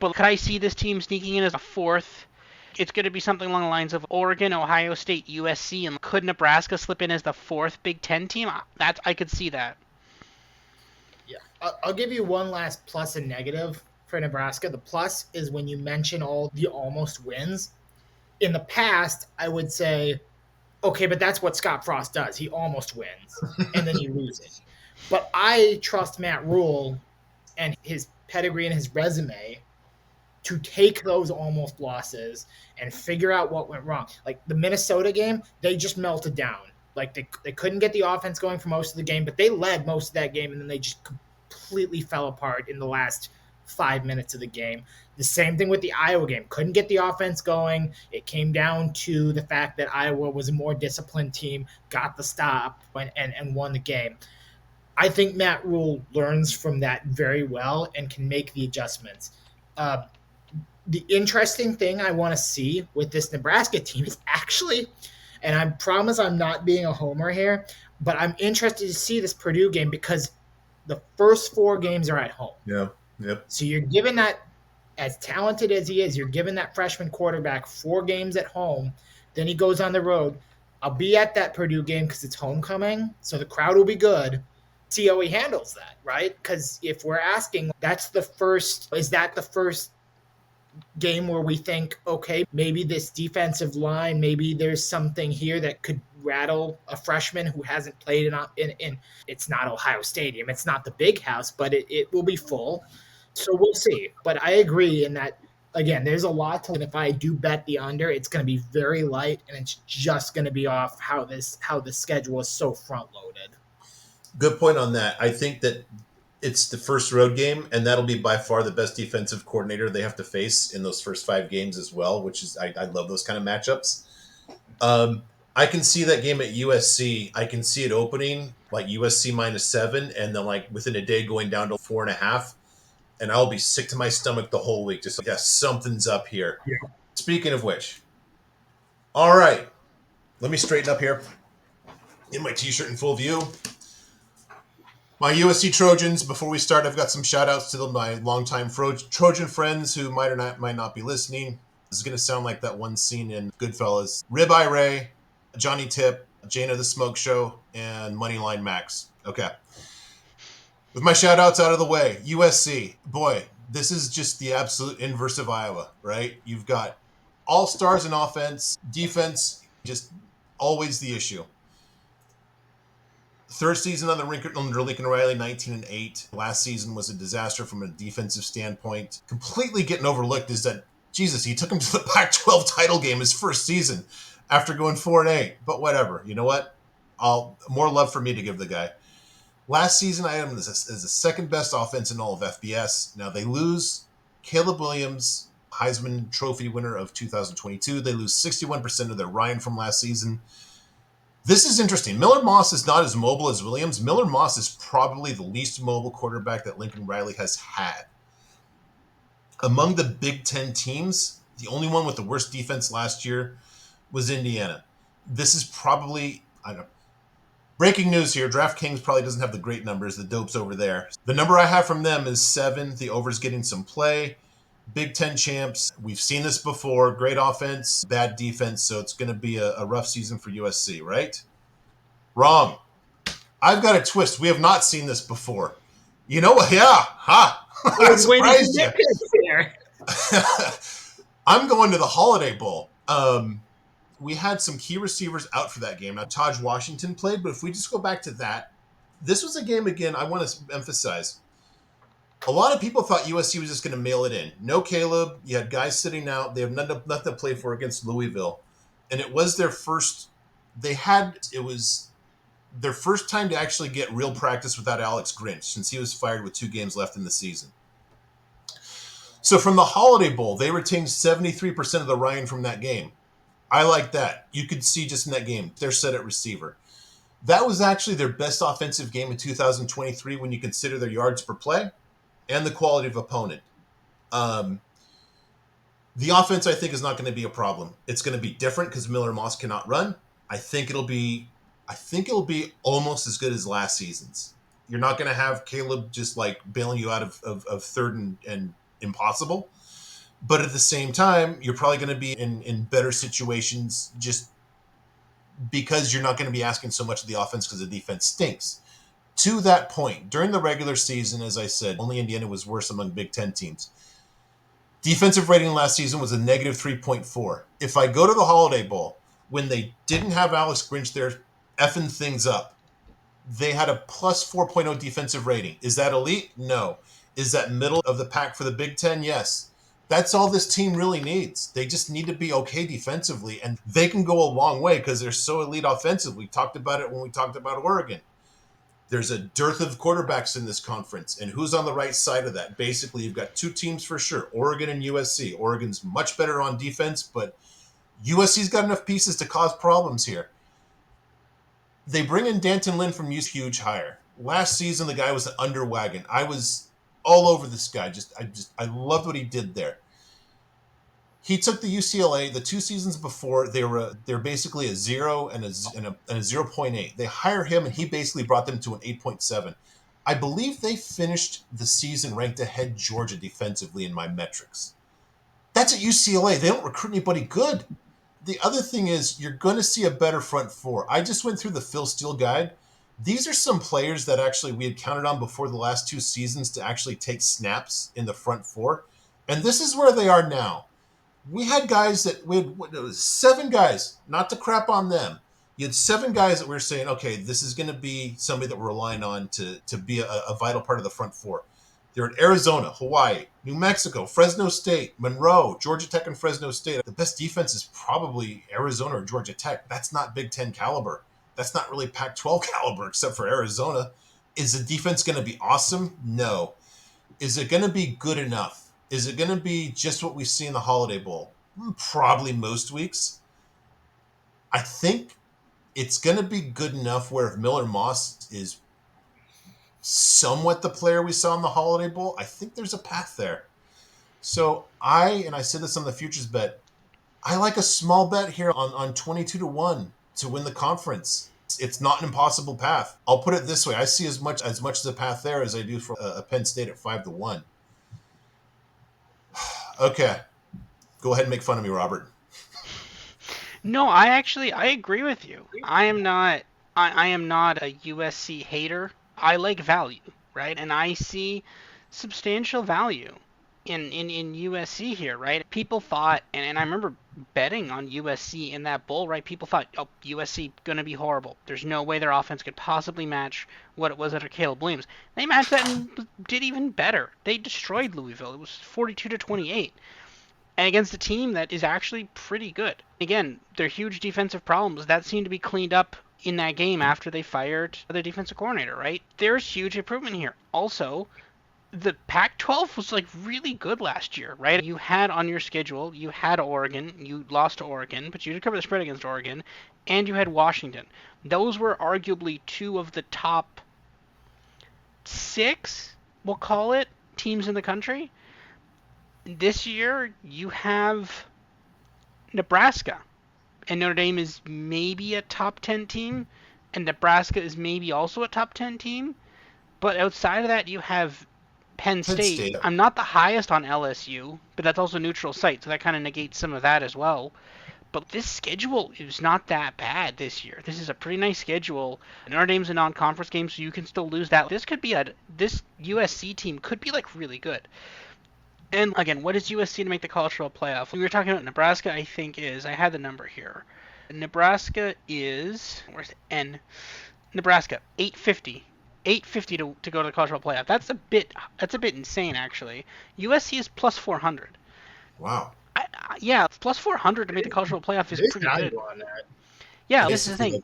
But could I see this team sneaking in as a fourth? It's going to be something along the lines of Oregon, Ohio State, USC, and could Nebraska slip in as the fourth Big Ten team? I could see that. Yeah, I'll give you one last plus and negative for Nebraska. The plus is when you mention all the almost wins. In the past, I would say, okay, but that's what Scott Frost does. He almost wins, and then he loses. But I trust Matt Rule and his pedigree and his resume to take those almost losses and figure out what went wrong. Like the Minnesota game, they just melted down. Like they couldn't get the offense going for most of the game, but they led most of that game, and then they just completely fell apart in the last 5 minutes of the game. The same thing with the Iowa game. Couldn't get the offense going. It came down to the fact that Iowa was a more disciplined team, got the stop, and won the game. I think Matt Rule learns from that very well and can make the adjustments. The interesting thing I want to see with this Nebraska team is actually, and I promise I'm not being a homer here, but I'm interested to see this Purdue game because the first 4 games are at home. Yeah. Yep. So you're given that as talented as he is, you're giving that freshman quarterback 4 games at home, then he goes on the road. I'll be at that Purdue game because it's homecoming, so the crowd will be good. See how he handles that, right? Because if we're asking, is that the first game where we think, okay, maybe this defensive line, maybe there's something here that could rattle a freshman who hasn't played in it's not Ohio Stadium, it's not the big house, but it will be full. So we'll see. But I agree in that, again, there's a lot to, and if I do bet the under, it's going to be very light, and it's just going to be off how the schedule is so front loaded. Good point on that. I think that it's the first road game, and that'll be by far the best defensive coordinator they have to face in those first 5 games as well, which is I love those kind of matchups. I can see that game at USC. I can see it opening like USC -7, and then like within a day going down to 4.5, and I'll be sick to my stomach the whole week. Just like, yeah, something's up here. Yeah. Speaking of which, all right, let me straighten up here. In my t-shirt in full view. My USC Trojans, before we start, I've got some shout outs to my longtime Trojan friends who might not be listening. This is going to sound like that one scene in Goodfellas. Ribeye Ray, Johnny Tip, Jana the Smoke Show, and Moneyline Max. Okay. With my shout outs out of the way, USC, boy, this is just the absolute inverse of Iowa, right? You've got all stars in offense, defense, just always the issue. Third season under Lincoln Riley, 19-8. Last season was a disaster from a defensive standpoint. Completely getting overlooked is that, Jesus, he took him to the Pac-12 title game his first season after going 4-8. But whatever. You know what? More love for me to give the guy. Last season, I had him as the second best offense in all of FBS. Now, they lose Caleb Williams, Heisman Trophy winner of 2022. They lose 61% of their Ryan from last season. This is interesting. Miller Moss is not as mobile as Williams. Miller Moss is probably the least mobile quarterback that Lincoln Riley has had. Among the Big Ten teams, the only one with the worst defense last year was Indiana. This is probably, I don't know. Breaking news here, DraftKings probably doesn't have the great numbers. The dope's over there. The number I have from them is 7. The over's getting some play. Big Ten champs. We've seen this before. Great offense, bad defense. So it's going to be a rough season for USC, right? Wrong. I've got a twist. We have not seen this before. You know what? Yeah. Ha. I surprised you. I'm going to the Holiday Bowl. We had some key receivers out for that game. Now, Taj Washington played, but if we just go back to that, this was a game, again, I want to emphasize. A lot of people thought USC was just going to mail it in. No Caleb. You had guys sitting out. They have nothing to play for against Louisville. And it was their first time to actually get real practice without Alex Grinch since he was fired with 2 games left in the season. So from the Holiday Bowl, they retained 73% of the Ryan from that game. I like that. You could see just in that game, they're set at receiver. That was actually their best offensive game in 2023 when you consider their yards per play and the quality of opponent. The offense, I think, is not going to be a problem. It's going to be different because Miller Moss cannot run. I think it'll be almost as good as last season's. You're not going to have Caleb just like bailing you out of third and impossible. But at the same time, you're probably going to be in better situations just because you're not going to be asking so much of the offense because the defense stinks. To that point, during the regular season, as I said, only Indiana was worse among Big Ten teams. Defensive rating last season was a negative 3.4. If I go to the Holiday Bowl, when they didn't have Alex Grinch there effing things up, they had a plus 4.0 defensive rating. Is that elite? No. Is that middle of the pack for the Big Ten? Yes. That's all this team really needs. They just need to be okay defensively, and they can go a long way because they're so elite offensively. We talked about it when we talked about Oregon. There's a dearth of quarterbacks in this conference, and who's on the right side of that? Basically, you've got 2 teams for sure, Oregon and USC. Oregon's much better on defense, but USC's got enough pieces to cause problems here. They bring in Danton Lynn from UC, huge hire. Last season, the guy was an underwagon. I was all over this guy. I loved what he did there. He took the UCLA the 2 seasons before. They're basically a 0 and a 0.8. They hire him, and he basically brought them to an 8.7. I believe they finished the season ranked ahead Georgia defensively in my metrics. That's at UCLA. They don't recruit anybody good. The other thing is you're going to see a better front four. I just went through the Phil Steele guide. These are some players that actually we had counted on before the last 2 seasons to actually take snaps in the front four. And this is where they are now. We had guys that we had 7 guys, not to crap on them. You had 7 guys that we were saying, okay, this is going to be somebody that we're relying on to be a vital part of the front four. They're in Arizona, Hawaii, New Mexico, Fresno State, Monroe, Georgia Tech, and Fresno State. The best defense is probably Arizona or Georgia Tech. That's not Big Ten caliber. That's not really Pac-12 caliber, except for Arizona. Is the defense going to be awesome? No. Is it going to be good enough? Is it going to be just what we see in the Holiday Bowl? Probably most weeks. I think it's going to be good enough where if Miller Moss is somewhat the player we saw in the Holiday Bowl, I think there's a path there. So I said this on the futures bet, I like a small bet here on 22-1 to win the conference. It's not an impossible path. I'll put it this way. I see as much as a path there as I do for a Penn State at 5-1. Okay. Go ahead and make fun of me, Robert. No, I agree with you. I am not a USC hater. I like value, right? And I see substantial value in USC here, right? People thought, and I remember betting on USC in that bowl, right? People thought, oh, USC gonna be horrible. There's no way their offense could possibly match what it was under Caleb Williams. They matched that and did even better. They destroyed Louisville. It was 42-28. And against a team that is actually pretty good. Again, their huge defensive problems, that seemed to be cleaned up in that game after they fired their defensive coordinator, right? There's huge improvement here. Also, the Pac-12 was like really good last year, right? You had on your schedule, you had Oregon, you lost to Oregon, but you did cover the spread against Oregon, and you had Washington. Those were arguably 2 of the top 6, we'll call it, teams in the country. This year, you have Nebraska, and Notre Dame is maybe a top 10 team, and Nebraska is maybe also a top 10 team. But outside of that, you have Penn State. I'm not the highest on LSU, but that's also a neutral site, so that kind of negates some of that as well. But this schedule is not that bad this year. This is a pretty nice schedule. Notre Dame's a non-conference game, so you can still lose that. This USC team could be like really good. And again, what is USC to make the college football playoff? We were talking about Nebraska, I had the number here. Nebraska is, where's the N? Nebraska, 850. 850 to go to the college football playoff. That's a bit insane, actually. USC is plus 400. Wow. Yeah, plus 400 to make the college football playoff is pretty good. On that. Yeah, this is the thing.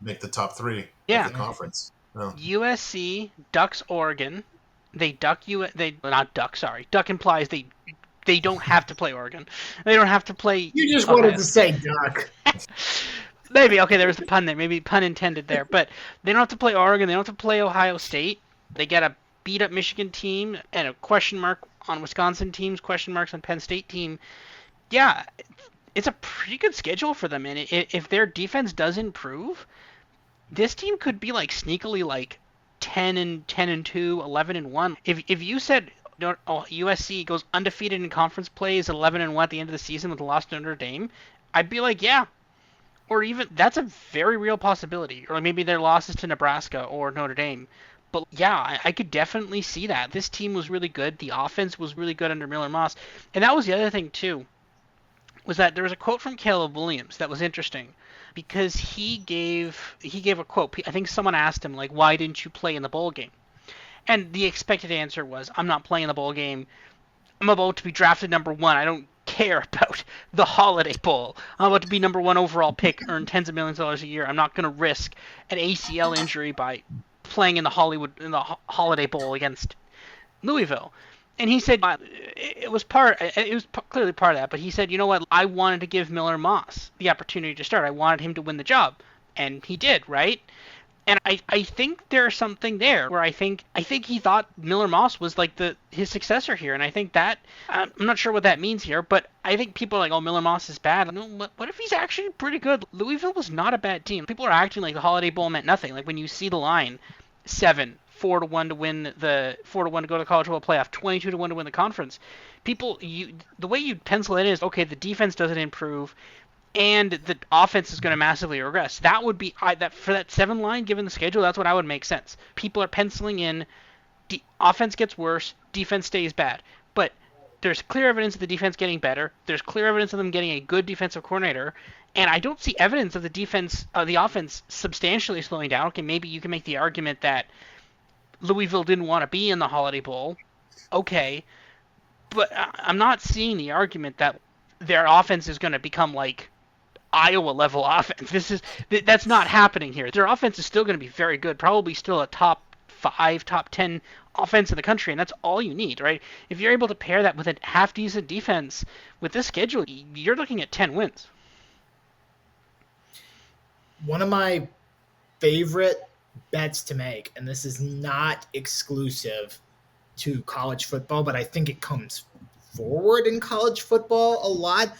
Make the top 3 of the conference. No. USC ducks Oregon. They duck Duck implies they don't have to play Oregon. They don't have to play. You just wanted to say duck. Maybe, okay, there was a pun there. Maybe pun intended there. But they don't have to play Oregon. They don't have to play Ohio State. They get a beat-up Michigan team and a question mark on Wisconsin teams, question marks on Penn State team. Yeah, it's a pretty good schedule for them. And if their defense does improve, this team could be like sneakily like 10-2, 11-1. If you said USC goes undefeated in conference plays, 11-1 at the end of the season with a loss to Notre Dame, I'd be like, yeah. Or even that's a very real possibility. Or maybe their losses to Nebraska or Notre Dame. But yeah, I could definitely see that. This team was really good. The offense was really good under Miller Moss. And that was the other thing too, was that there was a quote from Caleb Williams that was interesting. Because he gave a quote. I think someone asked him, like, why didn't you play in the bowl game? And the expected answer was, I'm not playing in the bowl game. I'm about to be drafted number 1. I don't care about the Holiday Bowl. I'm about to be number 1 overall pick, earn tens of millions of dollars a year. I'm not going to risk an ACL injury by playing in the Holiday Bowl against Louisville. And he said it was clearly part of that, but he said, you know what, I wanted to give Miller Moss the opportunity to start. I wanted him to win the job, and he did, right? And I think there's something there where I think he thought Miller Moss was like his successor here, and I think that I'm not sure what that means here, but I think people are like, oh, Miller Moss is bad. What if he's actually pretty good? Louisville was not a bad team. People are acting like the Holiday Bowl meant nothing. Like when you see the line 7, 4-1 to win the 4-1 to go to the college football playoff, 22-1 to win the conference. The way you pencil it is okay. The defense doesn't improve, and the offense is going to massively regress. That would be that for that 7 line given the schedule. That's what I would make sense. People are penciling in offense gets worse, defense stays bad, but there's clear evidence of the defense getting better. There's clear evidence of them getting a good defensive coordinator, and I don't see evidence of the offense substantially slowing down. Okay, maybe you can make the argument that Louisville didn't want to be in the Holiday Bowl. Okay, but I'm not seeing the argument that their offense is going to become like Iowa level offense. That's not happening here. Their offense is still going to be very good, probably still a top 5, top 10 offense in the country, and that's all you need, right? If you're able to pair that with a half decent defense with this schedule, you're looking at 10 wins. One of my favorite bets to make, and this is not exclusive to college football, but I think it comes forward in college football a lot,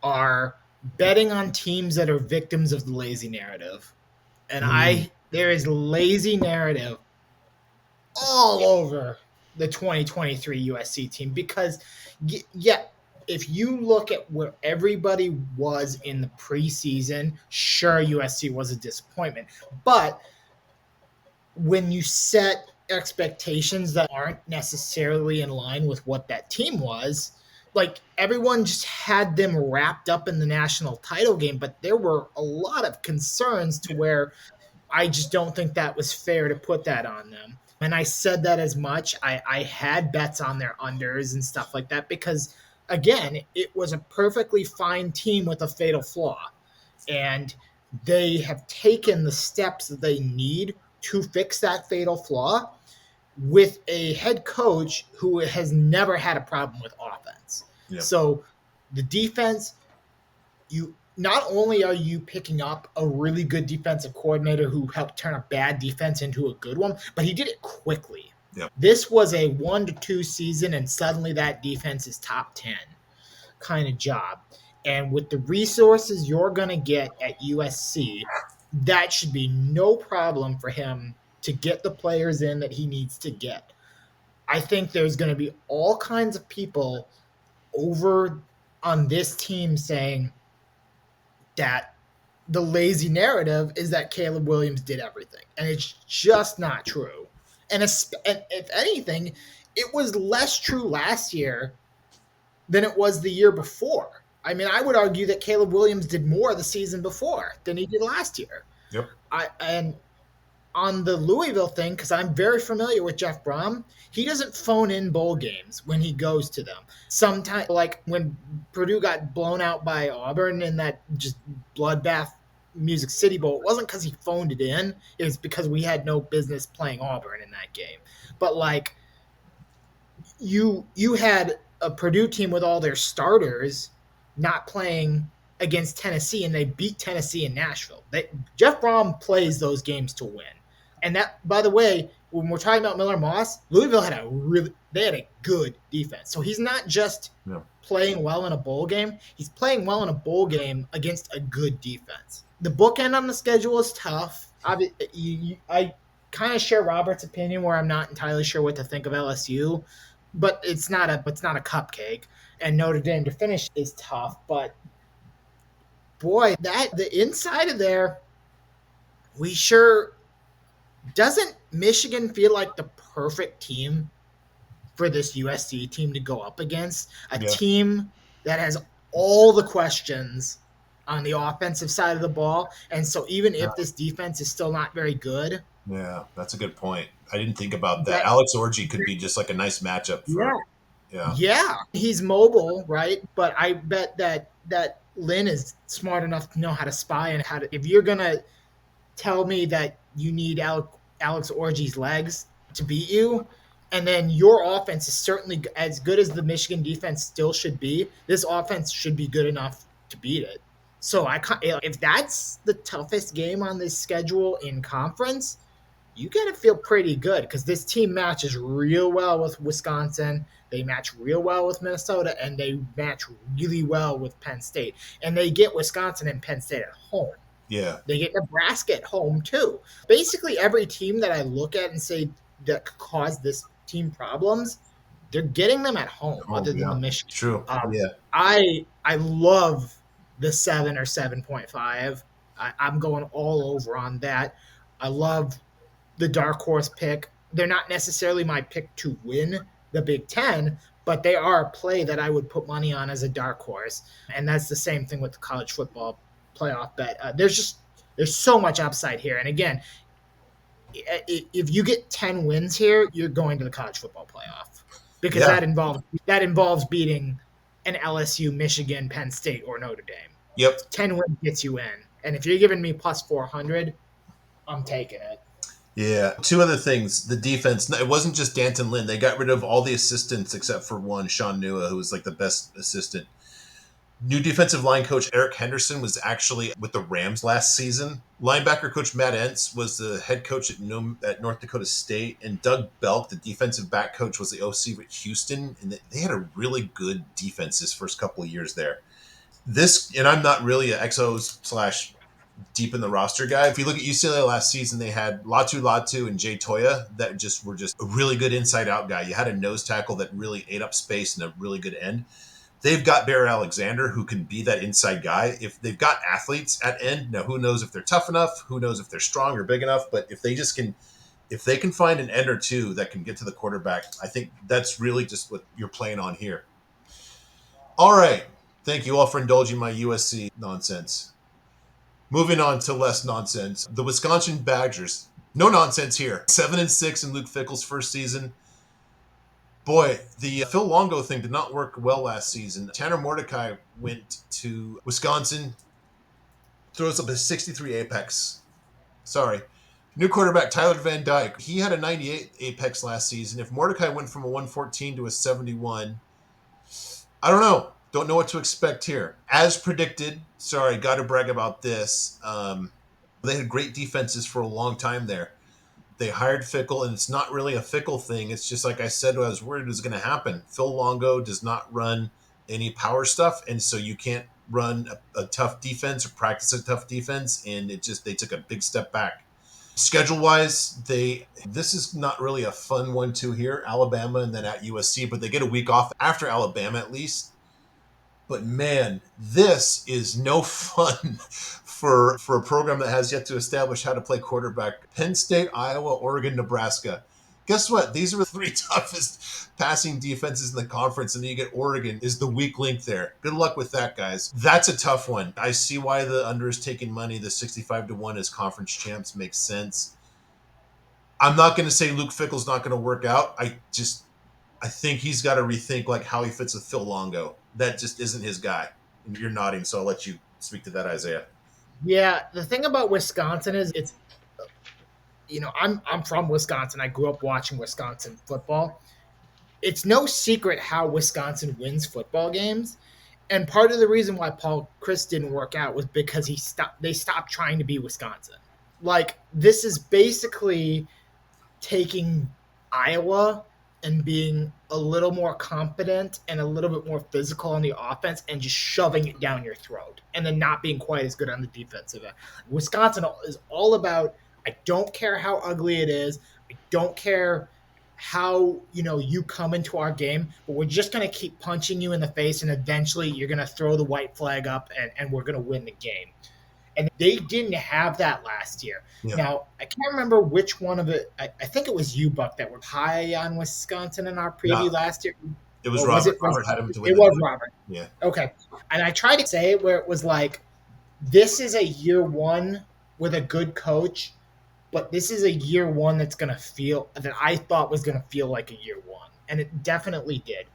are betting on teams that are victims of the lazy narrative. And there is lazy narrative all over the 2023 USC team because, yeah, if you look at where everybody was in the preseason, sure, USC was a disappointment. But when you set expectations that aren't necessarily in line with what that team was, like everyone just had them wrapped up in the national title game, but there were a lot of concerns to where I just don't think that was fair to put that on them. And I said that as much. I had bets on their unders and stuff like that because, again, it was a perfectly fine team with a fatal flaw. And they have taken the steps that they need to fix that fatal flaw with a head coach who has never had a problem with offense. Yep. So the defense, not only are you picking up a really good defensive coordinator who helped turn a bad defense into a good one, but he did it quickly. Yep. This was a 1-2 season, and suddenly that defense is top 10 kind of job. And with the resources you're going to get at USC, that should be no problem for him to get the players in that he needs to get. I think there's going to be all kinds of people over on this team saying that the lazy narrative is that Caleb Williams did everything. And it's just not true. And if anything, it was less true last year than it was the year before. I mean, I would argue that Caleb Williams did more the season before than he did last year. Yep. And on the Louisville thing, because I'm very familiar with Jeff Brom, he doesn't phone in bowl games when he goes to them. Sometimes, like when Purdue got blown out by Auburn in that just bloodbath Music City Bowl, it wasn't because he phoned it in. It was because we had no business playing Auburn in that game. But like, you had a Purdue team with all their starters not playing against Tennessee, and they beat Tennessee in Nashville. Jeff Brom plays those games to win. And that, by the way, when we're talking about Miller Moss, Louisville had a good defense. So he's not just playing well in a bowl game. He's playing well in a bowl game against a good defense. The bookend on the schedule is tough. I kind of share Robert's opinion where I'm not entirely sure what to think of LSU, but it's not a cupcake. And Notre Dame to finish is tough, but boy, the inside of there, we sure doesn't Michigan feel like the perfect team for this USC team to go up against? A team that has all the questions on the offensive side of the ball. And so even if this defense is still not very good. Yeah, that's a good point. I didn't think about that. Alex Orji could be just like a nice matchup for Yeah, he's mobile, right? But I bet that Lynn is smart enough to know how to spy and how to. If you're gonna tell me that you need Alex Orji's legs to beat you, and then your offense is certainly as good as the Michigan defense still should be, this offense should be good enough to beat it. So if that's the toughest game on this schedule in conference, you got to feel pretty good because this team matches real well with Wisconsin. They match real well with Minnesota, and they match really well with Penn State. And they get Wisconsin and Penn State at home. Yeah. They get Nebraska at home, too. Basically, every team that I look at and say that could cause this team problems, they're getting them at home, Oh, other than yeah. the Michigan. True. Yeah. I love the 7 or 7.5. I'm going all over on that. I love the dark horse pick. They're not necessarily my pick to win the Big Ten, but they are a play that I would put money on as a dark horse. And that's the same thing with the college football playoff bet. There's so much upside here. And again, if you get 10 wins here, you're going to the college football playoff because Yeah. that involves beating an LSU, Michigan, Penn State, or Notre Dame. Yep. 10 wins gets you in. And if you're giving me plus 400, I'm taking it. Yeah. Two other things. The defense, it wasn't just Danton Lynn. They got rid of all the assistants except for one, Sean Nua, who was like the best assistant. New defensive line coach Eric Henderson was actually with the Rams last season. Linebacker coach Matt Entz was the head coach at North Dakota State. And Doug Belk, the defensive back coach, was the OC at Houston. And they had a really good defense his first couple of years there. And I'm not really an XO/ deep in the roster guy. If you look at UCLA last season, they had Latu and Jay Toya that were just a really good inside out guy. You had a nose tackle that really ate up space and a really good end. They've got Bear Alexander, who can be that inside guy. If they've got athletes at end, now who knows if they're tough enough, who knows if they're strong or big enough, but if they can find an end or two that can get to the quarterback, I think that's really just what you're playing on here. All right. Thank you all for indulging my USC nonsense. Moving on to less nonsense. The Wisconsin Badgers. No nonsense here. 7-6 in Luke Fickell's first season. Boy, the Phil Longo thing did not work well last season. Tanner Mordecai went to Wisconsin, throws up a 63 apex. Sorry. New quarterback Tyler Van Dyke. He had a 98 apex last season. If Mordecai went from a 114 to a 71, I don't know. Don't know what to expect here. As predicted, sorry, got to brag about this. They had great defenses for a long time there. They hired Fickell, and it's not really a Fickell thing. It's just like I said, I was worried it was going to happen. Phil Longo does not run any power stuff, and so you can't run a tough defense or practice a tough defense, and they took a big step back. Schedule-wise, this is not really a fun 1-2 here, Alabama and then at USC, but they get a week off after Alabama at least. But man, this is no fun for a program that has yet to establish how to play quarterback. Penn State, Iowa, Oregon, Nebraska. Guess what? These are the 3 toughest passing defenses in the conference, and then you get Oregon is the weak link there. Good luck with that, guys. That's a tough one. I see why the under is taking money. The 65-1 as conference champs makes sense. I'm not going to say Luke Fickell's not going to work out. I think he's got to rethink like how he fits with Phil Longo. That just isn't his guy. And you're nodding, so I'll let you speak to that, Isaiah. Yeah, the thing about Wisconsin is I'm from Wisconsin. I grew up watching Wisconsin football. It's no secret how Wisconsin wins football games. And part of the reason why Paul Chryst didn't work out was because they stopped trying to be Wisconsin. Like, this is basically taking Iowa and being a little more competent and a little bit more physical on the offense and just shoving it down your throat and then not being quite as good on the defensive end. Wisconsin is all about, I don't care how ugly it is. I don't care how, you come into our game, but we're just going to keep punching you in the face, and eventually you're going to throw the white flag up and we're going to win the game. And they didn't have that last year. Yeah. Now, I can't remember which one of it. I think it was you, Buck, that were high on Wisconsin in our preview last year. It was Robert. Robert had him to win. It was Robert. Yeah. Okay. And I tried to say it where it was like, this is a year one with a good coach, but this is a year one that I thought was going to feel like a year one. And it definitely did.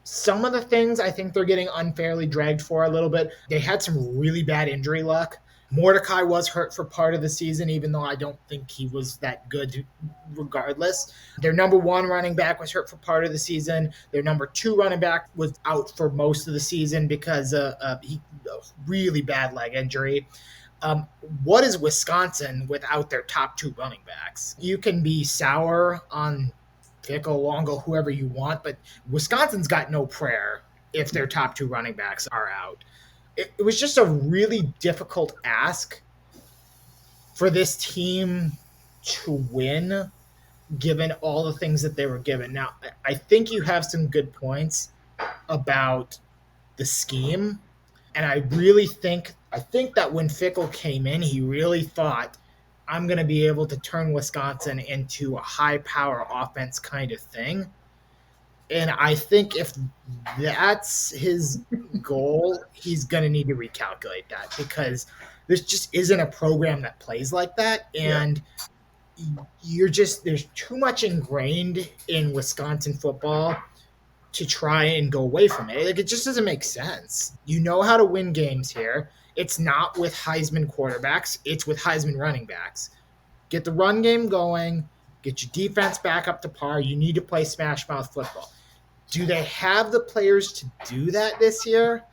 Some of the things I think they're getting unfairly dragged for a little bit. They had some really bad injury luck. Mordecai was hurt for part of the season, even though I don't think he was that good regardless. Their number 1 running back was hurt for part of the season. Their number 2 running back was out for most of the season because a really bad leg injury. What is Wisconsin without their top 2 running backs? You can be sour on Fickell, Longo, whoever you want, but Wisconsin's got no prayer if their top 2 running backs are out. It was just a really difficult ask for this team to win given all the things that they were given. Now, I think you have some good points about the scheme, and I think that when Fickle came in, he really thought I'm going to be able to turn Wisconsin into a high power offense kind of thing. And I think if that's his goal, he's going to need to recalculate that because this just isn't a program that plays like that. And there's too much ingrained in Wisconsin football to try and go away from it. Like, it just doesn't make sense. You know how to win games here. It's not with Heisman quarterbacks, it's with Heisman running backs. Get the run game going, get your defense back up to par. You need to play smash mouth football. Do they have the players to do that this year?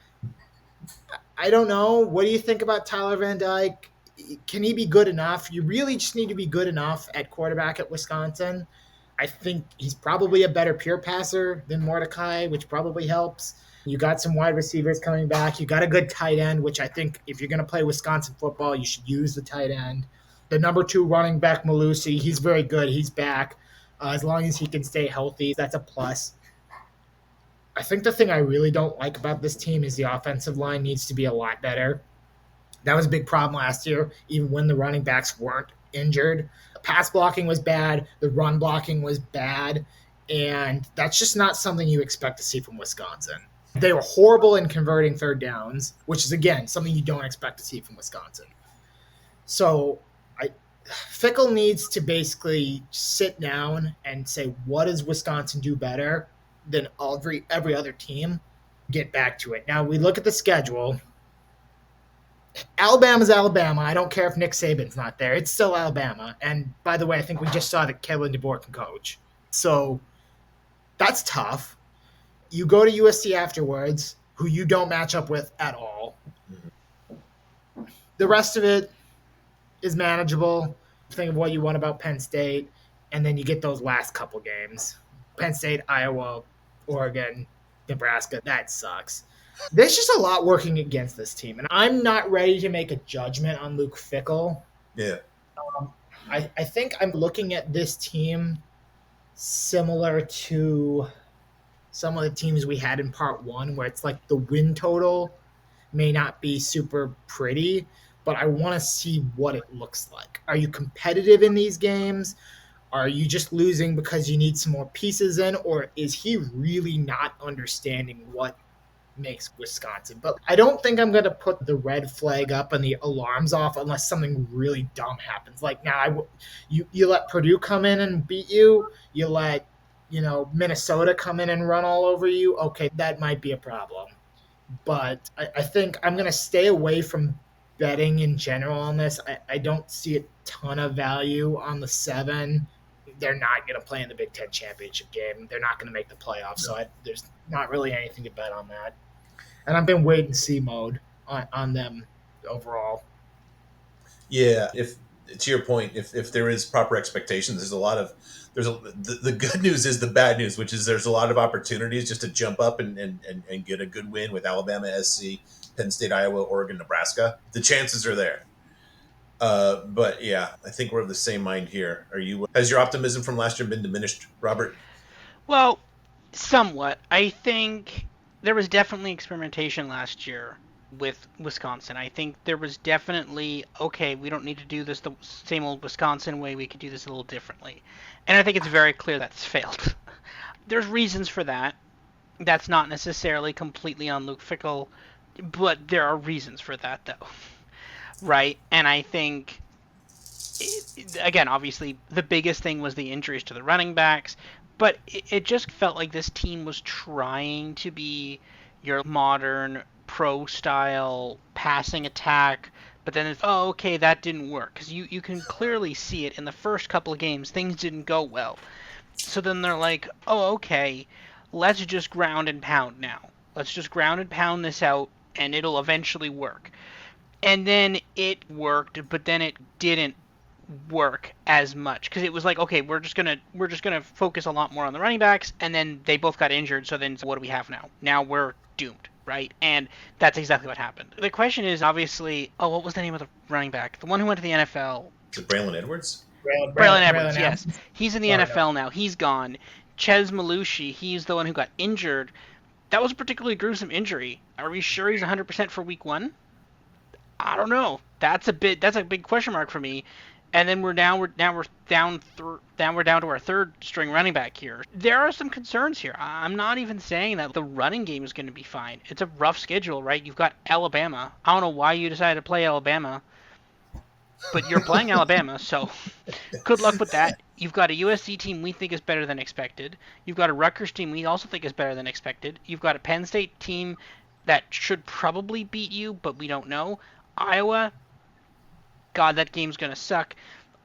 I don't know. What do you think about Tyler Van Dyke? Can he be good enough? You really just need to be good enough at quarterback at Wisconsin. I think he's probably a better pure passer than Mordecai, which probably helps. You got some wide receivers coming back. You got a good tight end, which I think if you're going to play Wisconsin football, you should use the tight end. The number 2 running back, Malusi, he's very good. He's back. As long as he can stay healthy, that's a plus. I think the thing I really don't like about this team is the offensive line needs to be a lot better. That was a big problem last year, even when the running backs weren't injured. The pass blocking was bad, the run blocking was bad, and that's just not something you expect to see from Wisconsin. They were horrible in converting third downs, which is, again, something you don't expect to see from Wisconsin. So Fickle needs to basically sit down and say, what does Wisconsin do better than every other team? Get back to it. Now, we look at the schedule. Alabama's Alabama. I don't care if Nick Saban's not there. It's still Alabama. And by the way, I think we just saw that Kevin DeBoer can coach. So that's tough. You go to USC afterwards, who you don't match up with at all. The rest of it is manageable. Think of what you want about Penn State, and then you get those last couple games. Penn State, Iowa, Oregon, Nebraska. That sucks. There's just a lot working against this team, and I'm not ready to make a judgment on Luke Fickell. Yeah. I think I'm looking at this team similar to some of the teams we had in part 1, where it's like the win total may not be super pretty, but I want to see what it looks like. Are you competitive in these games? Are you just losing because you need some more pieces in, or is he really not understanding what makes Wisconsin? But I don't think I'm going to put the red flag up and the alarms off unless something really dumb happens. Like now, you let Purdue come in and beat you. You let Minnesota come in and run all over you. Okay, that might be a problem. But I think I'm going to stay away from betting in general on this. I don't see a ton of value on the 7. They're not going to play in the Big Ten championship game. They're not going to make the playoffs, so there's not really anything to bet on that. And I'm in wait and see mode on them overall. Yeah, if to your point, if there is proper expectations, the good news is the bad news, which is there's a lot of opportunities just to jump up and get a good win with Alabama, SC, Penn State, Iowa, Oregon, Nebraska. The chances are there. But yeah, I think we're of the same mind here. Has your optimism from last year been diminished, Robert? Well, somewhat. I think there was definitely experimentation last year with Wisconsin. I think there was definitely, okay, we don't need to do this the same old Wisconsin way. We could do this a little differently. And I think it's very clear that's failed. There's reasons for that. That's not necessarily completely on Luke Fickell, but there are reasons for that, though. Right? And I think, again, obviously, the biggest thing was the injuries to the running backs, but it just felt like this team was trying to be your modern pro-style passing attack, but then it's, oh, okay, that didn't work. Because you can clearly see it in the first couple of games, things didn't go well. So then they're like, oh, okay, let's just ground and pound now. Let's just ground and pound this out, and it'll eventually work. And then it worked, but then it didn't work as much because it was like, okay, we're just gonna focus a lot more on the running backs, and then they both got injured. So then, what do we have now? Now we're doomed, right? And that's exactly what happened. The question is obviously, what was the name of the running back? The one who went to the NFL? Is it Braylon Edwards? Braylon Edwards, yes. Evans. He's in the Sorry, no. NFL now. He's gone. Ches Malushi, he's the one who got injured. That was a particularly gruesome injury. Are we sure he's 100% for week 1? I don't know. That's a big question mark for me. And then we're down to our third string running back here. There are some concerns here. I'm not even saying that the running game is going to be fine. It's a rough schedule, right? You've got Alabama. I don't know why you decided to play Alabama, but you're playing Alabama, so good luck with that. You've got a USC team we think is better than expected. You've got a Rutgers team we also think is better than expected. You've got a Penn State team that should probably beat you, but we don't know. Iowa, God, that game's gonna suck.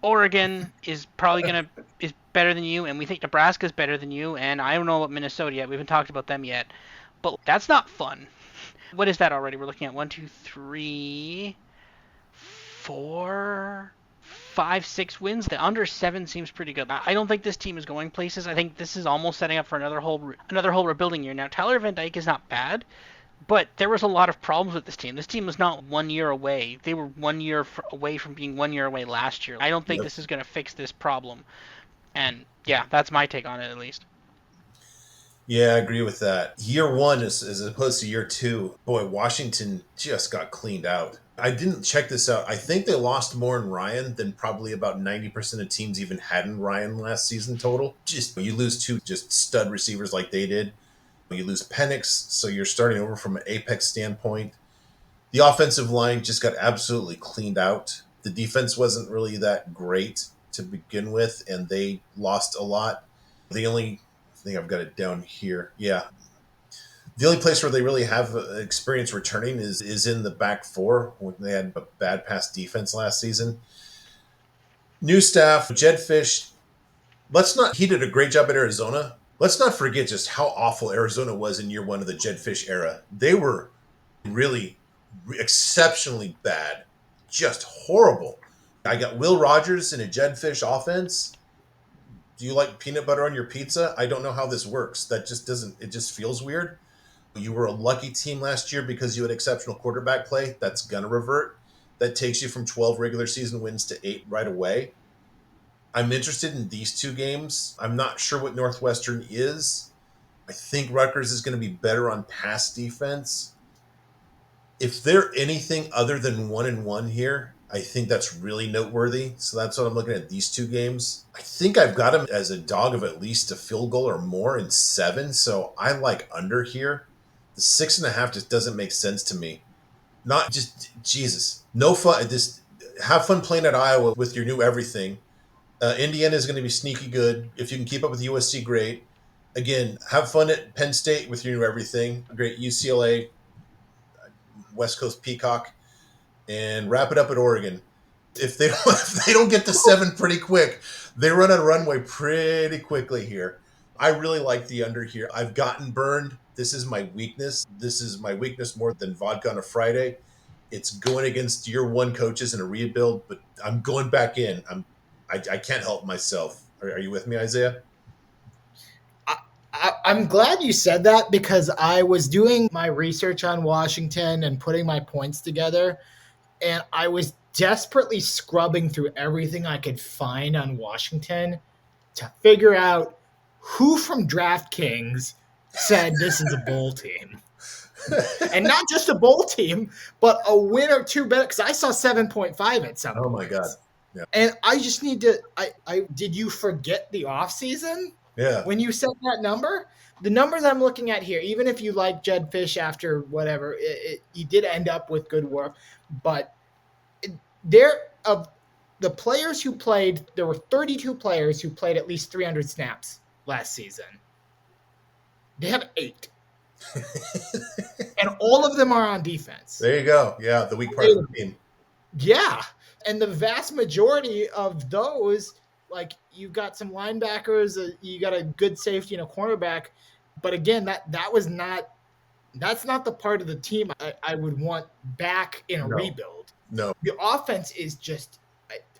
Oregon is better than you, and we think Nebraska's better than you, and I don't know about Minnesota yet. We haven't talked about them yet, but that's not fun. What is that already? We're looking at 1, 2, 3, 4, 5, 6 wins. The under 7 seems pretty good. I don't think this team is going places. I think this is almost setting up for another whole rebuilding year. Now Tyler Van Dyke is not bad, but there was a lot of problems with this team. This team was not 1 year away. They were 1 year away from being 1 year away last year. I don't think this is going to fix this problem. And yeah, that's my take on it at least. Yeah, I agree with that. Year 1 as opposed to year 2. Boy, Washington just got cleaned out. I didn't check this out. I think they lost more in Ryan than probably about 90% of teams even had in Ryan last season total. Just you lose 2 just stud receivers like they did. You lose Penix, so you're starting over from an apex standpoint. The offensive line just got absolutely cleaned out. The defense wasn't really that great to begin with, and they lost a lot. The only thing I've got it down here, yeah. The only place where they really have experience returning is in the back 4 when they had a bad pass defense last season. New staff, Jed Fish. He did a great job at Arizona. Let's not forget just how awful Arizona was in year 1 of the Jed Fish era. They were really exceptionally bad, just horrible. I got Will Rogers in a Jed Fish offense. Do you like peanut butter on your pizza? I don't know how this works. That just doesn't, it just feels weird. You were a lucky team last year because you had exceptional quarterback play. That's going to revert. That takes you from 12 regular season wins to 8 right away. I'm interested in these 2 games. I'm not sure what Northwestern is. I think Rutgers is going to be better on pass defense. If they're anything other than 1-1 here, I think that's really noteworthy. So that's what I'm looking at these 2 games. I think I've got them as a dog of at least a field goal or more in 7. So I like under here. The 6.5 just doesn't make sense to me. Not just, Jesus. No fun. Just have fun playing at Iowa with your new everything. Indiana is going to be sneaky good. If you can keep up with USC, great. Again, have fun at Penn State with your new everything. Great. UCLA, West Coast Peacock, and wrap it up at Oregon. If they don't get to 7 pretty quick, they run out of runway pretty quickly here. I really like the under here. I've gotten burned. This is my weakness. This is my weakness more than vodka on a Friday. It's going against year 1 coaches in a rebuild, but I'm going back in. I can't help myself. Are you with me, Isaiah? I'm glad you said that because I was doing my research on Washington and putting my points together, and I was desperately scrubbing through everything I could find on Washington to figure out who from DraftKings said this is a bowl team. And not just a bowl team, but a win or 2 bet. Because I saw 7.5 at some point. Oh my God. Yeah. And I just need to. I did you forget the offseason? Yeah. When you said that number, the numbers I'm looking at here, even if you like Jed Fish after whatever, he did end up with good work. But of the players who played, there were 32 players who played at least 300 snaps last season. They have 8. And all of them are on defense. There you go. Yeah, the weak part of the team. Yeah. And the vast majority of those, like you've got some linebackers, you got a good safety and a cornerback. But again, that's not the part of the team I would want back in a rebuild. No. The offense is just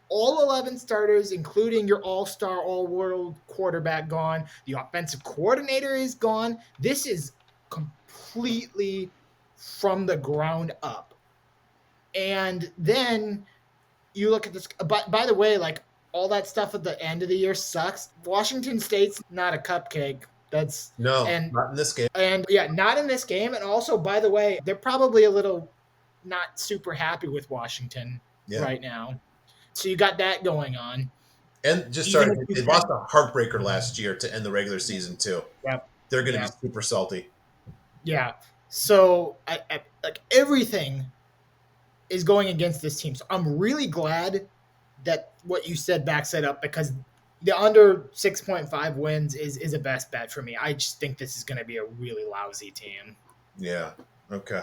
all 11 starters, including your all-star, all-world quarterback gone. The offensive coordinator is gone. This is completely from the ground up. And then you look at this, by the way, like all that stuff at the end of the year sucks. Washington State's not a cupcake. That's No, and not in this game. and yeah, not in this game. And also, by the way, they're probably a little not super happy with Washington Yeah. right now. So you got that going on. And just Even sorry, if you they had, lost a heartbreaker last year to end the regular season too. yep, They're going to be yep, super salty. yeah. So like everything is going against this team. So I'm really glad that what you said backs it up, because the under 6.5 wins is a best bet for me. I just think this is going to be a really lousy team. Yeah. Okay.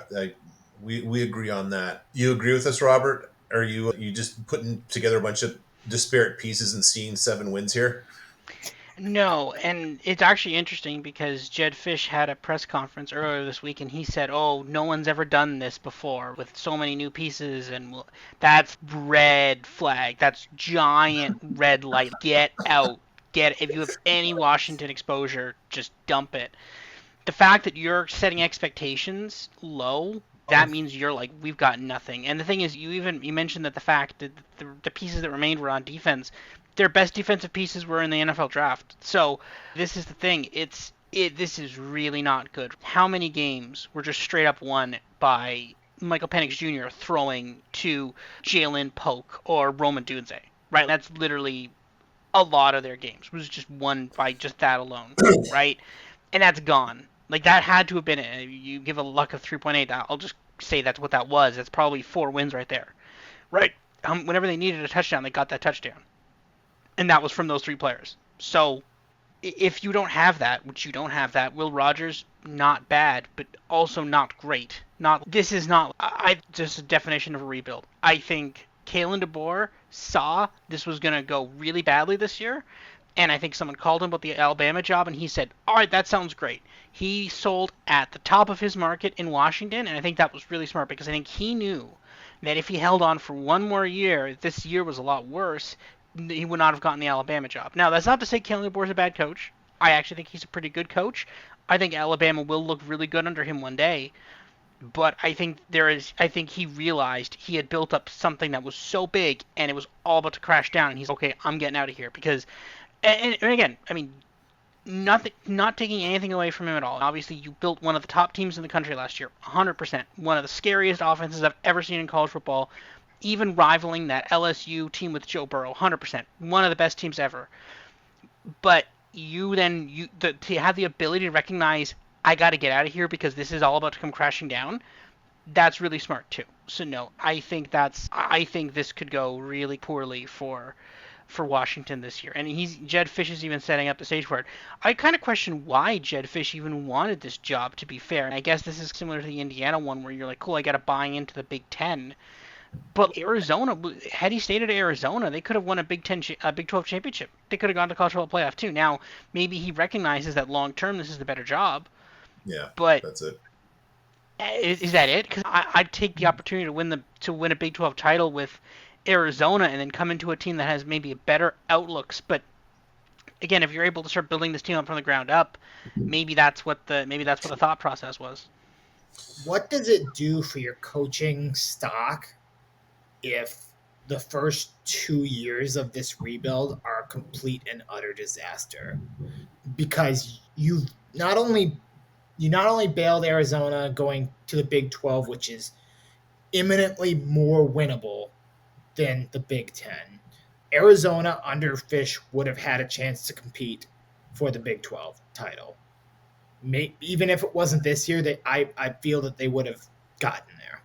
We agree on that. You agree with us, Robert? Are you just putting together a bunch of disparate pieces and seeing 7 wins here? No, and it's actually interesting because Jed Fish had a press conference earlier this week and he said, "Oh, no one's ever done this before with so many new pieces," and that's red flag. That's giant red light. Get out. Get if you have any Washington exposure, just dump it. The fact that you're setting expectations low, that means you're like, we've got nothing. And the thing is, you mentioned that the fact that the pieces that remained were on defense. Their best defensive pieces were in the NFL draft. So this is the thing. This is really not good. How many games were just straight up won by Michael Penix Jr. throwing to Jalen Polk or Roman Dunze? Right? That's literally a lot of their games. It was just won by just that alone, right? And that's gone. Like that had to have been it. You give a luck of 3.8. I'll just say that's what that was. That's probably 4 wins right there, right? Whenever they needed a touchdown, they got that touchdown, and that was from those 3 players. So if you don't have that, which you don't have that, Will Rogers not bad, but also not great. Not this is not. I just a definition of a rebuild. I think Kalen DeBoer saw this was gonna go really badly this year, and I think someone called him about the Alabama job, and he said, "All right, that sounds great." He sold at the top of his market in Washington, and I think that was really smart because I think he knew that if he held on for one more year, this year was a lot worse. He would not have gotten the Alabama job. Now, that's not to say Kellen DeBoer is a bad coach. I actually think he's a pretty good coach. I think Alabama will look really good under him one day. But I think he realized he had built up something that was so big and it was all about to crash down. And he's okay. I'm getting out of here because, and again, I mean, not taking anything away from him at all. Obviously, you built one of the top teams in the country last year, 100%. One of the scariest offenses I've ever seen in college football, even rivaling that LSU team with Joe Burrow, 100%. One of the best teams ever. But to have the ability to recognize I got to get out of here because this is all about to come crashing down. That's really smart too. So no, I think this could go really poorly for Washington this year. And Jed Fish is even setting up the stage for it. I kind of question why Jed Fish even wanted this job, to be fair. And I guess this is similar to the Indiana one where you're like, cool, I got to buy into the Big Ten. But Arizona, had he stayed at Arizona, they could have won a Big 12 championship. They could have gone to college football playoff too. Now, maybe he recognizes that long term this is the better job. Yeah, But that's it. is that it? Because I'd take the opportunity to win a Big 12 title with Arizona and then come into a team that has maybe better outlooks. But again, if you're able to start building this team up from the ground up, maybe that's what the thought process was. What does it do for your coaching stock if the first 2 years of this rebuild are a complete and utter disaster? Because you not only bailed Arizona going to the Big 12, which is imminently more winnable than the Big 10. Arizona under Fish would have had a chance to compete for the Big 12 title. Even if it wasn't this year, I feel that they would have gotten there.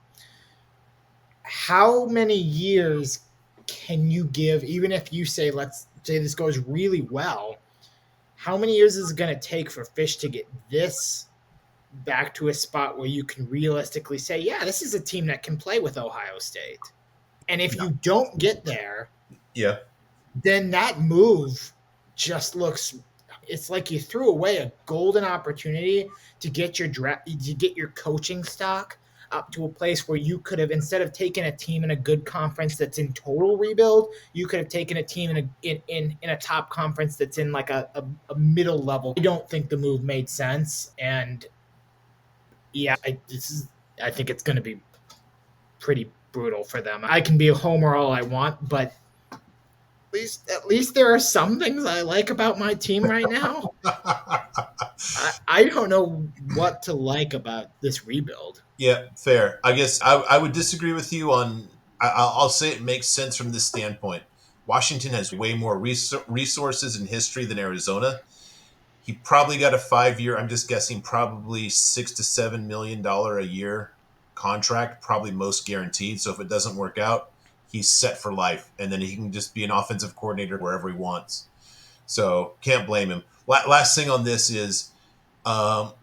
How many years can you give, even if you say, let's say this goes really well, how many years is it going to take for Fish to get this back to a spot where you can realistically say, yeah, this is a team that can play with Ohio State? And if you don't get there, Yeah, then that move just looks, it's like you threw away a golden opportunity to get your coaching stock up to a place where you could have, instead of taking a team in a good conference that's in total rebuild, you could have taken a team in a top conference that's in like a middle level. I don't think the move made sense. And yeah, I think it's going to be pretty brutal for them. I can be a homer all I want, but At least there are some things I like about my team right now. I don't know what to like about this rebuild. Yeah, fair. I guess I would disagree with you on. I'll say it makes sense from this standpoint. Washington has way more resources and history than Arizona. He probably got a 5 year. I'm just guessing, probably $6 to $7 million a year contract, probably most guaranteed. So if it doesn't work out, he's set for life, and then he can just be an offensive coordinator wherever he wants. So can't blame him. Last thing on this is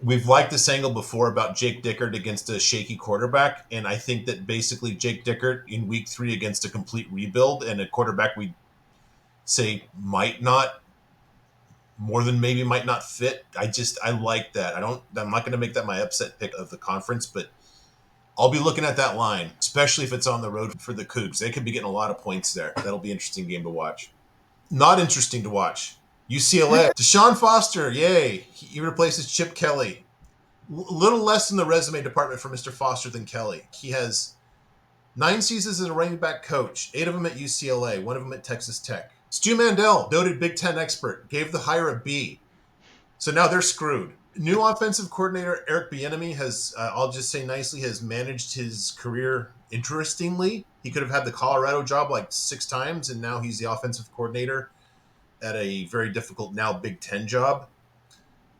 we've liked this angle before about Jake Dickert against a shaky quarterback, and I think that basically Jake Dickert in week 3 against a complete rebuild and a quarterback we say might not, more than maybe might not fit. I like that. I'm not going to make that my upset pick of the conference, but I'll be looking at that line, especially if it's on the road for the Cougs. They could be getting a lot of points there. That'll be an interesting game to watch. Not interesting to watch. UCLA. Deshaun Foster, yay. He replaces Chip Kelly. Little less in the resume department for Mr. Foster than Kelly. He has 9 seasons as a running back coach, 8 of them at UCLA, 1 of them at Texas Tech. Stu Mandel, noted Big Ten expert, gave the hire a B. So now they're screwed. New offensive coordinator Eric Bieniemy has, I'll just say nicely, has managed his career interestingly. He could have had the Colorado job like 6 times, and now he's the offensive coordinator at a very difficult now Big Ten job.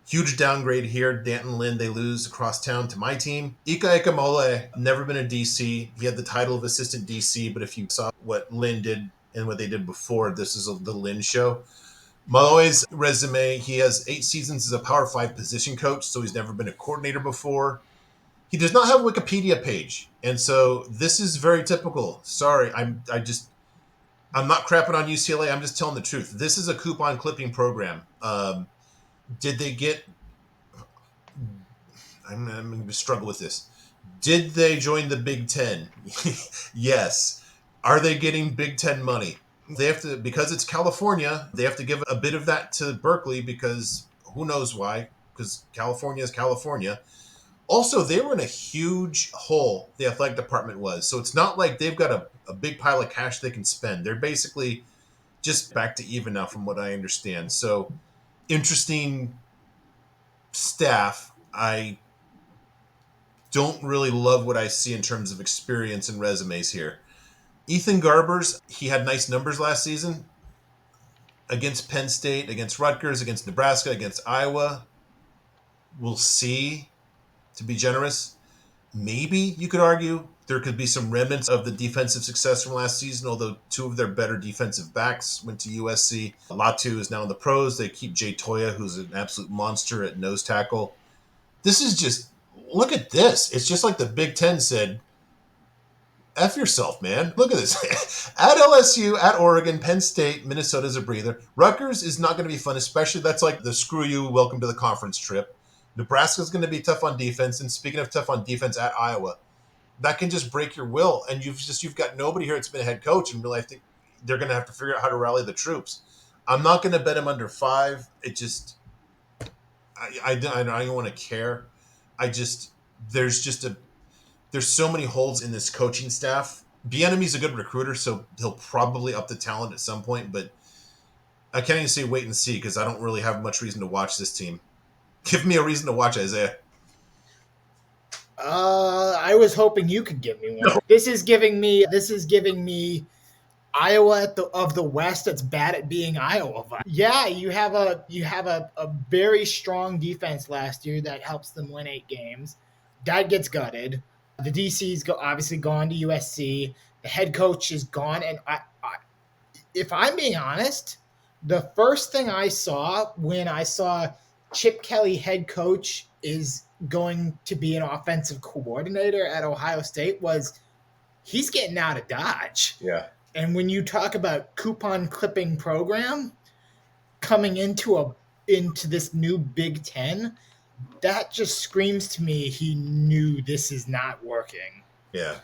Huge downgrade here. Danton Lynn, they lose across town to my team. Ika Ikamole, never been a DC. He had the title of assistant DC, but if you saw what Lynn did and what they did before, this is the Lynn show. Maloe's resume, he has 8 seasons as a Power 5 position coach, so he's never been a coordinator before. He does not have a Wikipedia page, and so this is very typical. Sorry, I'm not crapping on UCLA. I'm just telling the truth. This is a coupon clipping program. Did they get? I'm going to struggle with this. Did they join the Big Ten? Yes. Are they getting Big Ten money? They have to, because it's California, they have to give a bit of that to Berkeley because who knows why, because California is California. Also, they were in a huge hole, the athletic department was. So it's not like they've got a big pile of cash they can spend. They're basically just back to even now, from what I understand. So interesting staff. I don't really love what I see in terms of experience and resumes here. Ethan Garbers, he had nice numbers last season against Penn State, against Rutgers, against Nebraska, against Iowa. We'll see, to be generous. Maybe you could argue there could be some remnants of the defensive success from last season, although 2 of their better defensive backs went to USC. Latu is now in the pros. They keep Jay Toya, who's an absolute monster at nose tackle. This is just, look at this. It's just like the Big Ten said, F yourself, man. Look at this. At LSU, at Oregon, Penn State, Minnesota's a breather. Rutgers is not going to be fun, especially that's like the screw you, welcome to the conference trip. Nebraska's going to be tough on defense, and speaking of tough on defense, at Iowa, that can just break your will. And you've got nobody here that's been a head coach, and really I think they're going to have to figure out how to rally the troops. I'm not going to bet him under 5. It just, I don't want to care. There's so many holes in this coaching staff. Bieniemy's a good recruiter, so he'll probably up the talent at some point, but I can't even say wait and see because I don't really have much reason to watch this team. Give me a reason to watch, Isaiah. I was hoping you could give me one. This is giving me Iowa of the West that's bad at being Iowa. Yeah, you have a very strong defense last year that helps them win 8 games. That gets gutted. The DC's obviously gone to USC. The head coach is gone, and if I'm being honest, the first thing I saw when I saw Chip Kelly head coach is going to be an offensive coordinator at Ohio State was he's getting out of Dodge. Yeah. And when you talk about coupon clipping program coming into this new Big Ten, that just screams to me he knew this is not working. Yeah.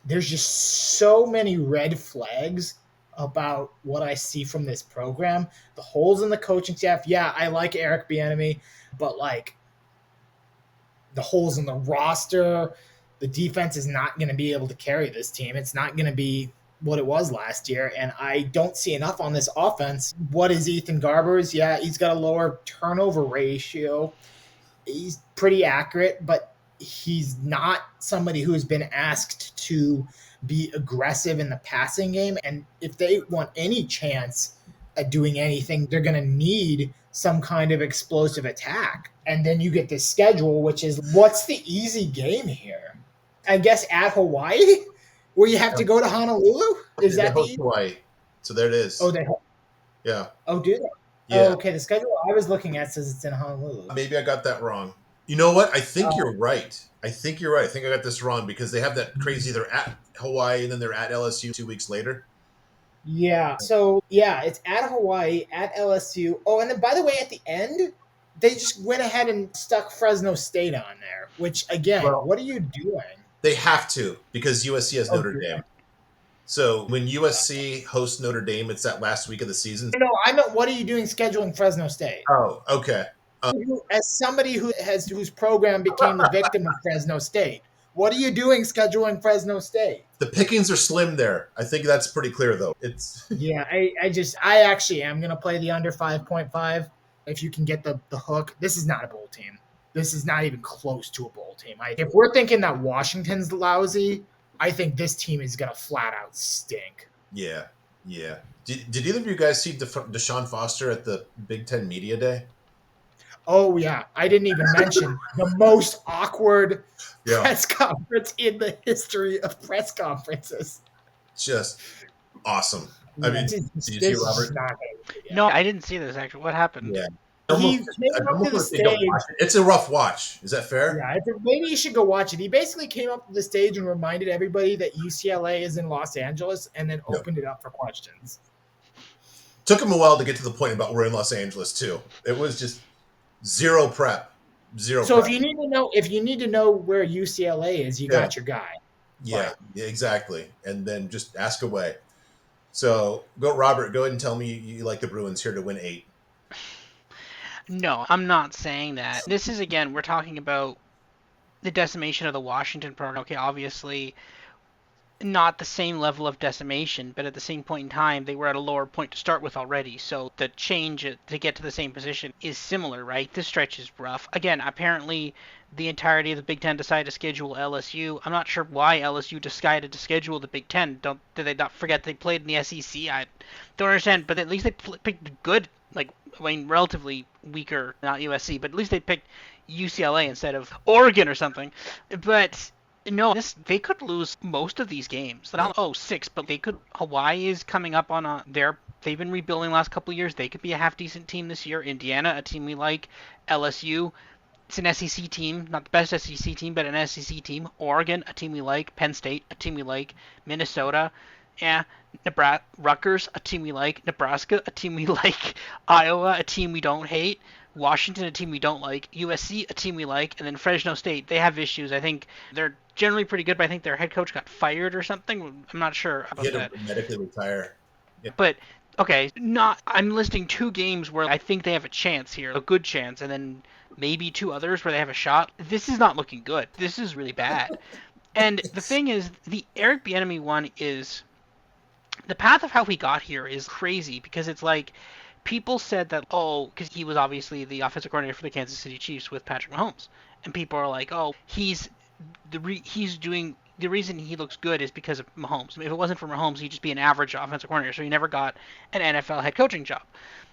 There's just so many red flags about what I see from this program. The holes in the coaching staff. Yeah, I like Eric Bieniemy, but like the holes in the roster, the defense is not going to be able to carry this team. It's not going to be what it was last year, and I don't see enough on this offense. What is Ethan Garber's? Yeah, he's got a lower turnover ratio. He's pretty accurate, but he's not somebody who's been asked to be aggressive in the passing game. And if they want any chance at doing anything, they're going to need some kind of explosive attack. And then you get this schedule, which is what's the easy game here? I guess at Hawaii, where you have to go to Honolulu. Is They that host the? Hawaii. So there it is. Oh, they. Yeah. Oh, do they? Yeah. Oh, okay. The schedule I was looking at says it's in Honolulu. Maybe I got that wrong. You know what? I think you're right. I think I got this wrong because they have that crazy. They're at Hawaii and then they're at LSU 2 weeks later. Yeah. So yeah, it's at Hawaii, at LSU. Oh, and then by the way, at the end, they just went ahead and stuck Fresno State on there. Which again, Well, what are you doing? They have to because USC has Notre yeah. Dame. So when USC hosts Notre Dame, it's that last week of the season. No, I meant what are you doing scheduling Fresno State? Oh, okay. As somebody whose program became the victim of Fresno State, what are you doing scheduling Fresno State? The pickings are slim there. I think that's pretty clear, though. It's Yeah, I actually am going to play the under 5.5 if you can get the hook. This is not a bowl team. This is not even close to a bowl team. If we're thinking that Washington's lousy, I think this team is going to flat out stink. Yeah. Did either of you guys see Deshaun Foster at the Big Ten Media Day? Oh, yeah. I didn't even mention the most awkward press conference in the history of press conferences. Just awesome. I mean, did you see Robert? No, I didn't see this, actually. What happened? Yeah. He came up to the stage. It's a rough watch. Is that fair? Yeah, maybe you should go watch it. He basically came up to the stage and reminded everybody that UCLA is in Los Angeles and then opened it up for questions. Took him a while to get to the point about we're in Los Angeles, too. It was just zero prep. So if you need to know where UCLA is, you got your guy. Yeah, exactly. And then just ask away. So, Robert, go ahead and tell me you like the Bruins here to win 8. No, I'm not saying that. This is, again, we're talking about the decimation of the Washington program. Okay, obviously not the same level of decimation, but at the same point in time, they were at a lower point to start with already. So the change to get to the same position is similar, right? This stretch is rough. Again, apparently the entirety of the Big Ten decided to schedule LSU. I'm not sure why LSU decided to schedule the Big Ten. Did they not forget they played in the SEC? I don't understand, but at least they picked good, relatively weaker, not USC, but at least they picked UCLA instead of Oregon or something. But no, they could lose most of these games. Not 6, but they could. Hawaii is coming up on they've been rebuilding the last couple of years. They could be a half decent team this year. Indiana, a team we like. LSU, it's an SEC team, not the best SEC team, but an SEC team. Oregon, a team we like. Penn State, a team we like. Minnesota, Nebraska, Rutgers, a team we like. Nebraska, a team we like. Iowa, a team we don't hate. Washington, a team we don't like. USC, a team we like. And then Fresno State, they have issues. I think they're generally pretty good, but I think their head coach got fired or something. I'm not sure about that. He had to medically retire. Yeah. But, okay, I'm listing 2 games where I think they have a chance here, a good chance, and then maybe 2 others where they have a shot. This is not looking good. This is really bad. And the thing is, the Eric Bieniemy one is, the path of how he got here is crazy, because it's like, people said that, because he was obviously the offensive coordinator for the Kansas City Chiefs with Patrick Mahomes, and people are like, the reason he looks good is because of Mahomes. If it wasn't for Mahomes, he'd just be an average offensive coordinator, so he never got an NFL head coaching job.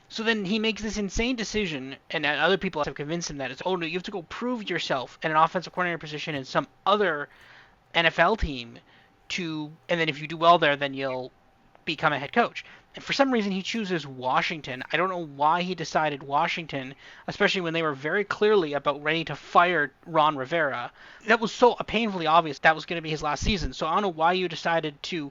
So then he makes this insane decision, and other people have convinced him that it's, no, you have to go prove yourself in an offensive coordinator position in some other NFL team and then if you do well there, then you'll become a head coach. And for some reason, he chooses Washington. I don't know why he decided Washington, especially when they were very clearly about ready to fire Ron Rivera. That was so painfully obvious that was going to be his last season. So I don't know why you decided to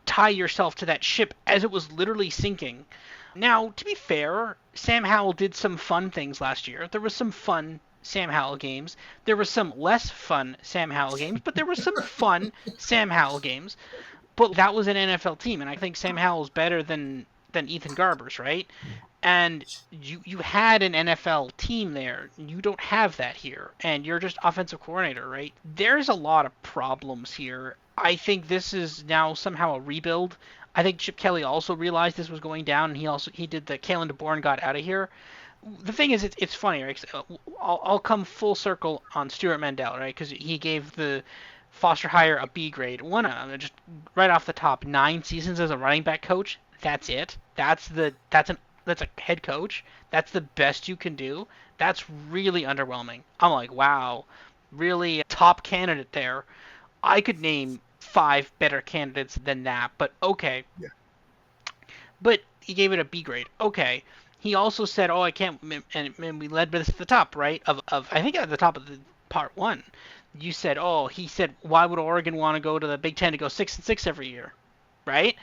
tie yourself to that ship as it was literally sinking. Now, to be fair, Sam Howell did some fun things last year. There was some fun Sam Howell games. There was some less fun Sam Howell games, but there was some fun Sam Howell games. But that was an NFL team, and I think Sam Howell's better than Ethan Garber's, right? And you had an NFL team there. You don't have that here, and you're just offensive coordinator, right? There's a lot of problems here. I think this is now somehow a rebuild. I think Chip Kelly also realized this was going down, and he did the Kalen DeBoer got out of here. The thing is, it's funny, right? I'll come full circle on Stuart Mandel, right? Because he gave the Foster Hire a B grade. Just right off the top, 9 seasons as a running back coach. That's it. That's a head coach. That's the best you can do. That's really underwhelming. I'm like, wow, really top candidate there. I could name 5 better candidates than that, but okay. Yeah. But he gave it a B grade. Okay. He also said, "Oh, I can't," and we led this at the top, right? Of I think at the top of the part one, you said, "Oh," he said, "Why would Oregon want to go to the Big Ten to go 6-6 every year?" Right?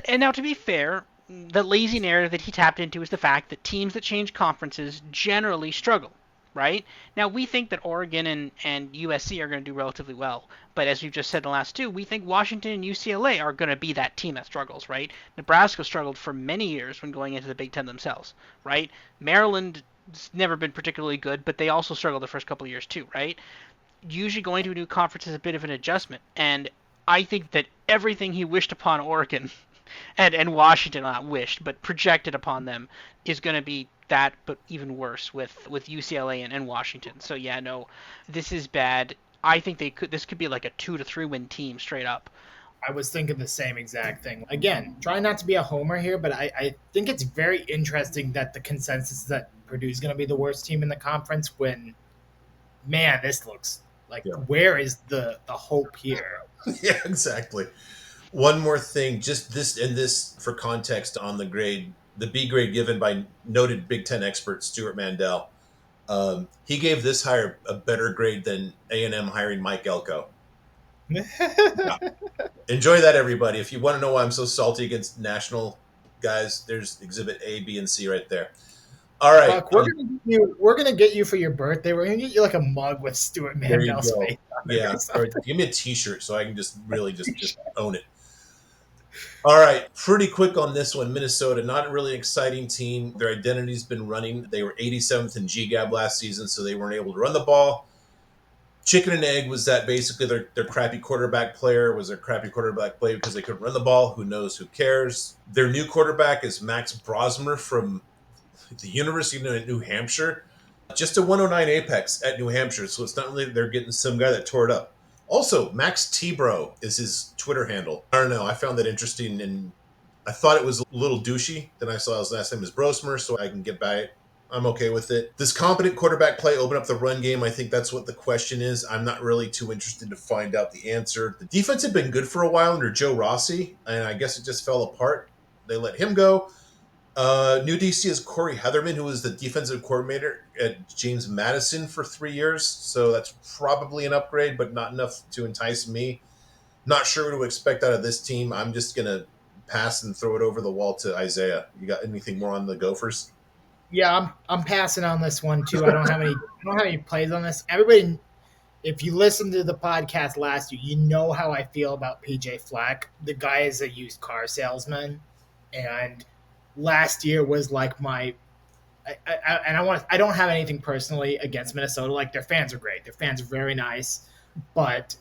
And now to be fair, the lazy narrative that he tapped into is the fact that teams that change conferences generally struggle, right? Now we think that Oregon and USC are going to do relatively well, but as we've just said in the last two, we think Washington and UCLA are going to be that team that struggles, right? Nebraska struggled for many years when going into the Big Ten themselves, right? Maryland's never been particularly good, but they also struggled the first couple of years too, right? Usually going to a new conference is a bit of an adjustment, and I think that everything he wished upon Oregon and Washington, not wished, but projected upon them, is going to be that, but even worse with UCLA and Washington. So yeah, no, this is bad. I think this could be like a 2 to 3 win team straight up. I was thinking the same exact thing. Again, try not to be a homer here, but I think it's very interesting that the consensus is that Purdue's going to be the worst team in the conference when, man, this looks like, Yeah. where is the hope here? Yeah, exactly. One more thing, just this for context on the grade, the B grade given by noted Big Ten expert Stuart Mandel. He gave this hire a better grade than A&M hiring Mike Elko. Yeah. Enjoy that, everybody. If you want to know why I'm so salty against national guys, there's Exhibit A, B, and C right there. All right, Buck, we're gonna get you for your birthday. We're gonna get you like a mug with Stuart there you Mandel's go. face on it Yeah, or or something. give me a T-shirt so I can just really just own it. All right, pretty quick on this one. Minnesota, not a really exciting team. Their identity's been running. They were 87th in GGAB last season, so they weren't able to run the ball. Chicken and egg was that basically their crappy quarterback player was their crappy quarterback play because they couldn't run the ball. Who knows? Who cares? Their new quarterback is Max Brosmer from the University of New Hampshire. Just a 109 apex at New Hampshire, so it's not really they're getting some guy that tore it up. Also, Max T-Bro is his Twitter handle. I don't know. I found that interesting, and I thought it was a little douchey. Then I saw his last name is Brosmer, so I can get by it. I'm okay with it. Does competent quarterback play open up the run game? I think that's what the question is. I'm not really too interested to find out the answer. The defense had been good for a while under Joe Rossi, and I guess it just fell apart. They let him go. New DC is Corey Heatherman, who was the defensive coordinator at James Madison for 3 years. So that's probably an upgrade, but not enough to entice me. Not sure what to expect out of this team. I'm just going to pass and throw it over the wall to Isaiah. You got anything more on the Gophers? Yeah, I'm passing on this one too. I don't have any plays on this. Everybody, if you listened to the podcast last year, you know how I feel about PJ Fleck. The guy is a used car salesman, and last year was like my. I don't have anything personally against Minnesota. Like, their fans are great. Their fans are very nice, but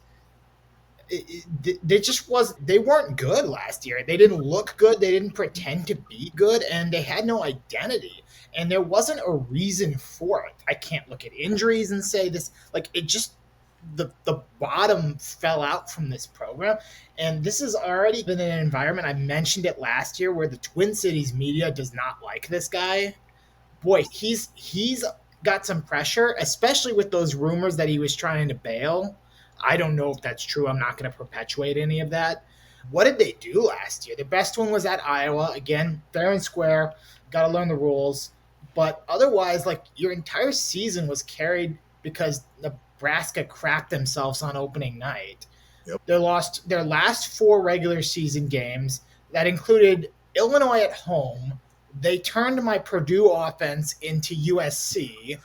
they weren't good last year. They didn't look good. They didn't pretend to be good, and they had no identity. And there wasn't a reason for it. I can't look at injuries and say this. Like, it just the bottom fell out from this program, and this has already been an environment. I mentioned it last year where the Twin Cities media does not like this guy. Boy, he's got some pressure, especially with those rumors that he was trying to bail. I don't know if that's true. I'm not going to perpetuate any of that. What did they do last year? The best one was at Iowa. Again, fair and square. Got to learn the rules. But otherwise, like, your entire season was carried because Nebraska crapped themselves on opening night. Yep. They lost their last 4 regular season games. That included Illinois at home. They turned my Purdue offense into USC,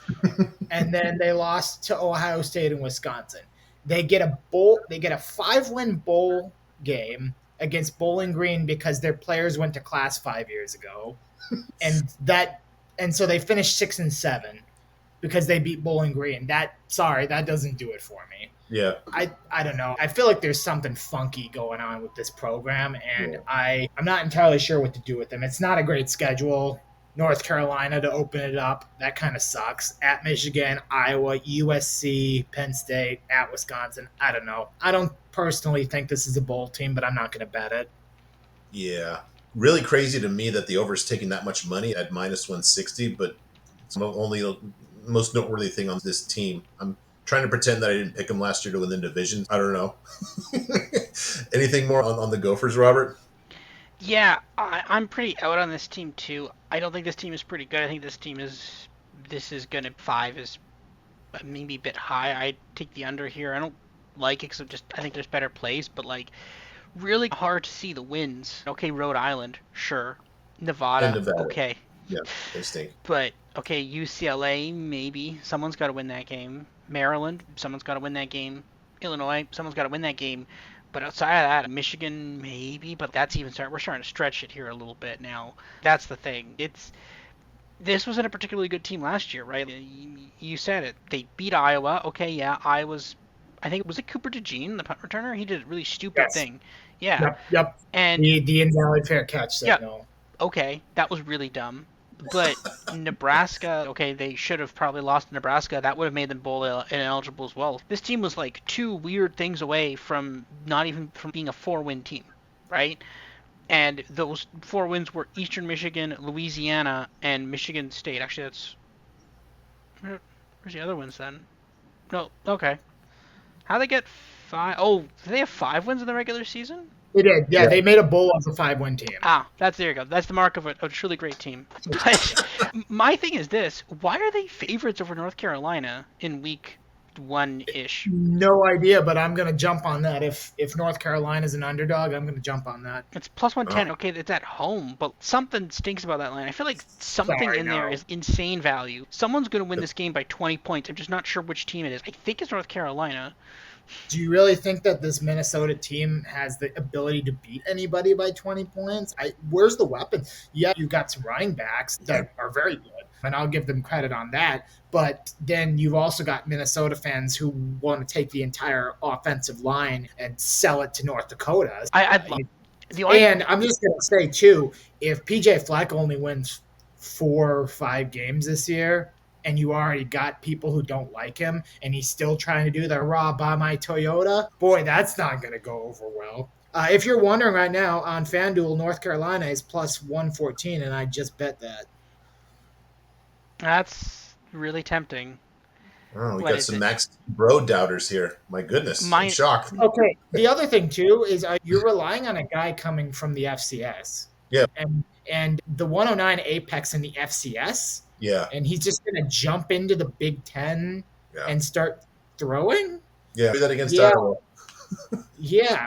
and then they lost to Ohio State and Wisconsin. They get a 5-win bowl game against Bowling Green because their players went to class 5 years ago, and so they finished 6-7. because they beat Bowling Green. That doesn't do it for me. Yeah. I don't know. I feel like there's something funky going on with this program, and Yeah. I'm not entirely sure what to do with them. It's not a great schedule. North Carolina to open it up, that kind of sucks. At Michigan, Iowa, USC, Penn State, at Wisconsin. I don't know. I don't personally think this is a bowl team, but I'm not going to bet it. Yeah. Really crazy to me that the over is taking that much money at minus 160, but it's only the most noteworthy thing on this team. I'm trying to pretend that I didn't pick them last year to win the division. I don't know. Anything more on the Gophers, Robert? Yeah, I'm pretty out on this team too. I don't think this team is pretty good. I think this is gonna 5 is maybe a bit high. I take the under here. I don't like it because I think there's better plays, but like really hard to see the wins. Okay, Rhode Island, sure. And Nevada, Nevada. okay. Yeah, they stink. But okay, UCLA, maybe someone's got to win that game. Maryland, someone's got to win that game. Illinois, someone's got to win that game. But outside of that, Michigan, maybe. But we're starting to stretch it here a little bit now. That's the thing. This wasn't a particularly good team last year, right? You said it. They beat Iowa. Okay, yeah, Iowa's. I think was it Cooper DeJean, the punt returner. He did a really stupid Yes. thing. Yeah. Yep. And the invalid fair catch signal. Okay, that was really dumb. But Nebraska, okay, they should have probably lost to Nebraska. That would have made them bowl ineligible as well. This team was like 2 weird things away from not even from being a 4-win team, right? And those 4 wins were Eastern Michigan, Louisiana, and Michigan State. Actually, where's the other ones then? No, okay. How they get 5? Oh, do they have 5 wins in the regular season? They did. Yeah, they made a bowl of a 5-win team. There you go. That's the mark of a truly great team. But my thing is this: why are they favorites over North Carolina in week 1-ish? No idea, but I'm gonna jump on that. If North Carolina's an underdog, I'm gonna jump on that. It's plus 110. Okay, it's at home, but something stinks about that line. I feel like something there is insane value. Someone's gonna win this game by 20 points. I'm just not sure which team it is. I think it's North Carolina. Do you really think that this Minnesota team has the ability to beat anybody by 20 points? Where's the weapon? Yeah, you've got some running backs that are very good, and I'll give them credit on that. But then you've also got Minnesota fans who want to take the entire offensive line and sell it to North Dakota. And I'm just going to say, too, if PJ Fleck only wins 4 or 5 games this year, and you already got people who don't like him, and he's still trying to do the raw buy my Toyota, boy, that's not going to go over well. If you're wondering right now, on FanDuel, North Carolina is plus 114, and I just bet that. That's really tempting. Oh, we got some Max Bro doubters here. My goodness, I'm shocked. Okay, the other thing, too, is you're relying on a guy coming from the FCS. Yeah. And the 109 Apex in the FCS. Yeah. And he's just going to jump into the Big 10 and start throwing? Yeah. Do that against Iowa. Yeah.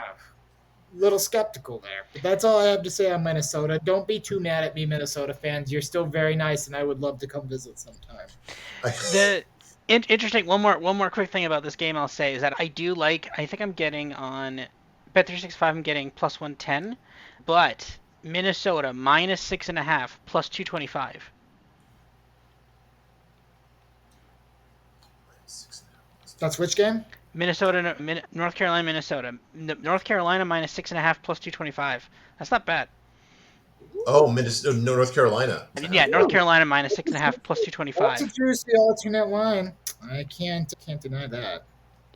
Little skeptical there. But that's all I have to say on Minnesota. Don't be too mad at me, Minnesota fans. You're still very nice, and I would love to come visit sometime. Interesting. One more quick thing about this game I'll say is that I think I'm getting on Bet365, I'm getting plus 110, but Minnesota minus 6.5 plus 225. That's which game? North Carolina, Minnesota. North Carolina minus 6.5 plus 225. That's not bad. Oh, North Carolina. Yeah, North Carolina minus 6.5 plus 225. That's a juicy alternate line. I can't deny that.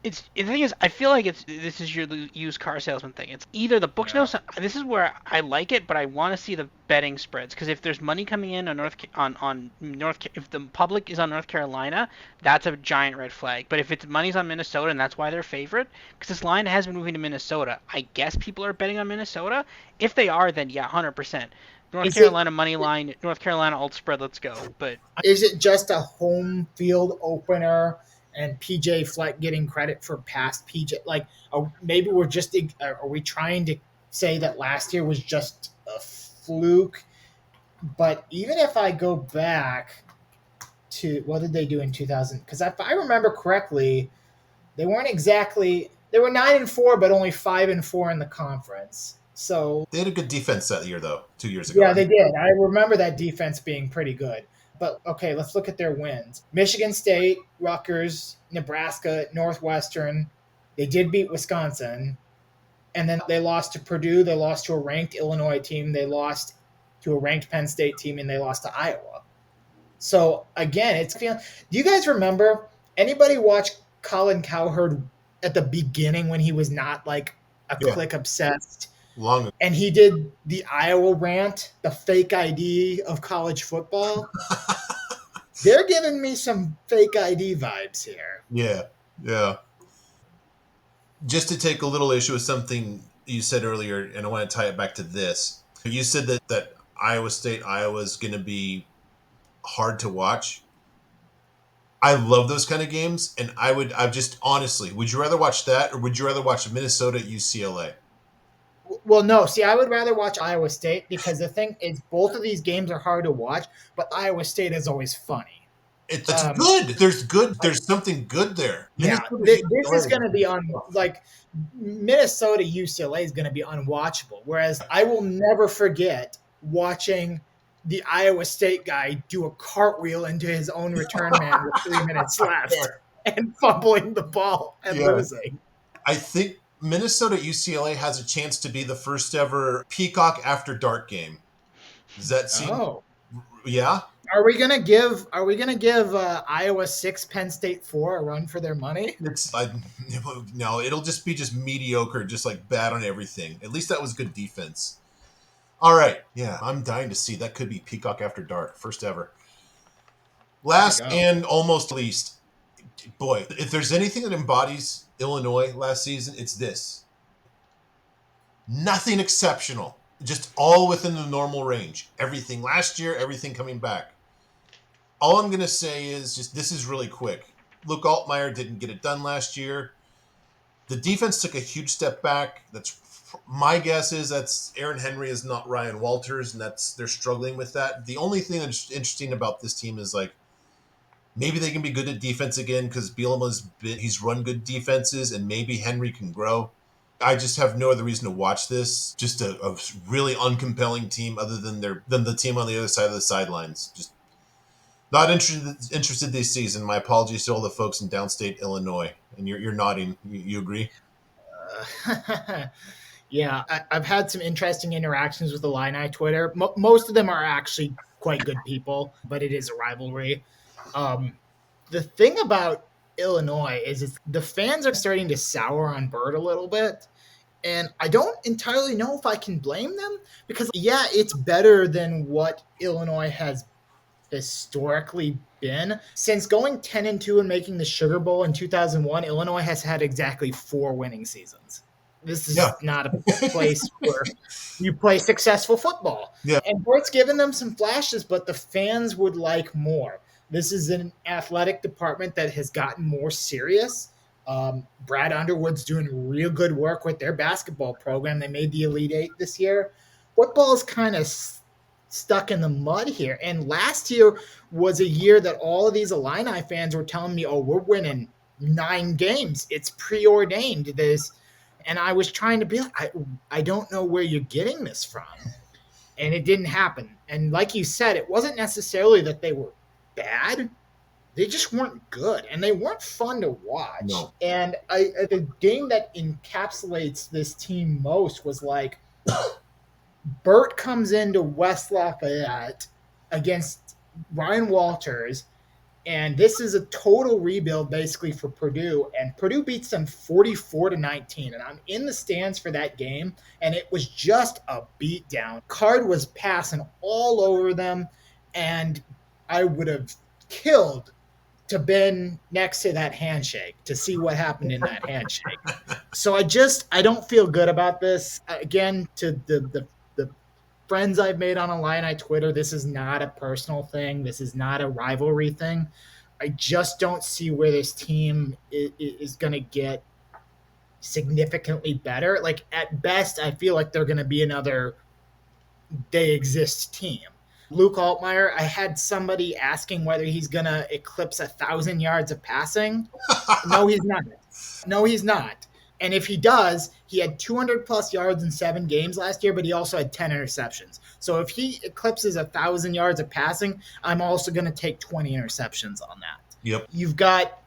The thing is, I feel like this is your used car salesman thing. It's either the books know. This is where I like it, but I want to see the betting spreads, because if there's money coming in on if the public is on North Carolina, that's a giant red flag. But if it's money's on Minnesota, and that's why they're favorite, because this line has been moving to Minnesota, I guess people are betting on Minnesota. If they are, then yeah, 100%. North Carolina money line, North Carolina alt spread. Let's go. But is it just a home field opener? And PJ Fleck getting credit for past PJ, maybe are we trying to say that last year was just a fluke? But even if I go back to what did they do in 2000? Because if I remember correctly, they were 9-4, but only 5-4 in the conference. So they had a good defense that year, though, 2 years ago. Yeah, they did. I remember that defense being pretty good. But okay, let's look at their wins. Michigan State, Rutgers, Nebraska, Northwestern. They did beat Wisconsin. And then they lost to Purdue. They lost to a ranked Illinois team. They lost to a ranked Penn State team. And they lost to Iowa. So again, it's. Do you guys remember anybody watch Colin Cowherd at the beginning when he was not like a Yeah. click obsessed? Long ago. And he did the Iowa rant, the fake ID of college football. They're giving me some fake ID vibes here. Yeah. Just to take a little issue with something you said earlier, and I want to tie it back to this. You said that Iowa State, Iowa is going to be hard to watch. I love those kind of games, and I just honestly, would you rather watch that, or would you rather watch Minnesota UCLA? Well, no. See, I would rather watch Iowa State because the thing is, both of these games are hard to watch, but Iowa State is always funny. It's good. There's good. There's something good there. Yeah, this is going to be like Minnesota UCLA is going to be unwatchable. Whereas I will never forget watching the Iowa State guy do a cartwheel into his own return man with 3 minutes left and fumbling the ball and losing. I think Minnesota UCLA has a chance to be the first ever Peacock After Dark game. Does that seem? Oh, yeah. Are we gonna give Iowa 6, Penn State 4 a run for their money? It's no, it'll just be mediocre, just like bad on everything. At least that was good defense. All right, yeah, I'm dying to see. That could be Peacock After Dark, first ever. Last and almost least, boy, if there's anything that embodies Illinois last season, it's this. Nothing exceptional, just all within the normal range. Everything last year, everything coming back. All I'm going to say is just this is really quick. Luke Altmaier didn't get it done last year. The defense took a huge step back. That's my guess is that's Aaron Henry is not Ryan Walters, and they're struggling with that. The only thing that's interesting about this team is like maybe they can be good at defense again because Bielema's he's run good defenses, and maybe Henry can grow. I just have no other reason to watch this. Just a really uncompelling team other than the team on the other side of the sidelines. Just not interested this season. My apologies to all the folks in downstate Illinois. And you're nodding. You agree? Yeah, I've had some interesting interactions with the Illini Twitter. Most of them are actually quite good people, but it is a rivalry. The thing about Illinois is the fans are starting to sour on Bird a little bit. And I don't entirely know if I can blame them because, yeah, it's better than what Illinois has historically been. Since going 10-2 and making the Sugar Bowl in 2001, Illinois has had exactly 4 winning seasons. This is not a place where you play successful football. Yeah. And Bert's given them some flashes, but the fans would like more. This is an athletic department that has gotten more serious. Brad Underwood's doing real good work with their basketball program. They made the Elite Eight this year. Football is kind of stuck in the mud here. And last year was a year that all of these Illini fans were telling me, oh, we're winning 9 games. It's preordained. And I was trying to be like, I don't know where you're getting this from. And it didn't happen. And like you said, it wasn't necessarily that they were bad. They just weren't good. And they weren't fun to watch. No. And the game that encapsulates this team most was like, Burt comes into West Lafayette against Ryan Walters, and this is a total rebuild basically for Purdue, and Purdue beats them 44-19, and I'm in the stands for that game, and it was just a beatdown. Card was passing all over them, and I would have killed to been next to that handshake to see what happened in that handshake. So I don't feel good about this. Again, to the friends I've made on Illini Twitter, this is not a personal thing. This is not a rivalry thing. I just don't see where this team is going to get significantly better. Like at best, I feel like they're going to be another they exist team. Luke Altmaier, I had somebody asking whether he's going to eclipse 1,000 yards of passing. No, he's not. And if he does, he had 200 plus yards in 7 games last year, but he also had 10 interceptions. So if he eclipses 1,000 yards of passing, I'm also going to take 20 interceptions on that. Yep. You've got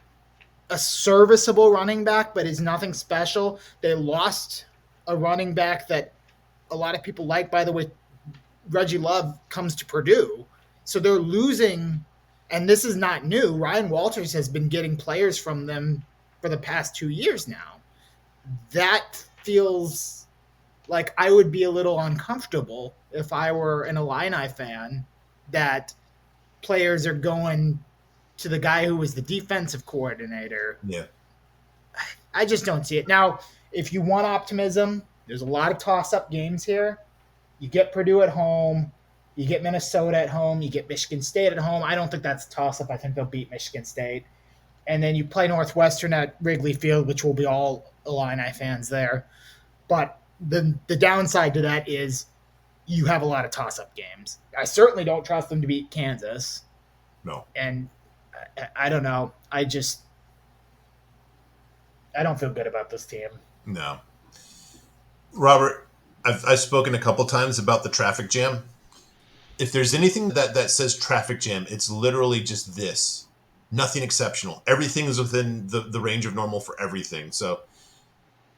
a serviceable running back, but is nothing special. They lost a running back that a lot of people like. By the way, Reggie Love comes to Purdue. So they're losing, and this is not new. Ryan Walters has been getting players from them for the past 2 years now. That feels like I would be a little uncomfortable if I were an Illini fan that players are going to the guy who was the defensive coordinator. Yeah. I just don't see it. Now, if you want optimism, there's a lot of toss-up games here. You get Purdue at home. You get Minnesota at home. You get Michigan State at home. I don't think that's a toss-up. I think they'll beat Michigan State. And then you play Northwestern at Wrigley Field, which will be all Illini fans there. But the downside to that is you have a lot of toss-up games. I certainly don't trust them to beat Kansas. No. And I don't know. I don't feel good about this team. No. Robert, I've spoken a couple times about the traffic jam. If there's anything that says traffic jam, it's literally just this. Nothing exceptional. Everything is within the range of normal for everything. So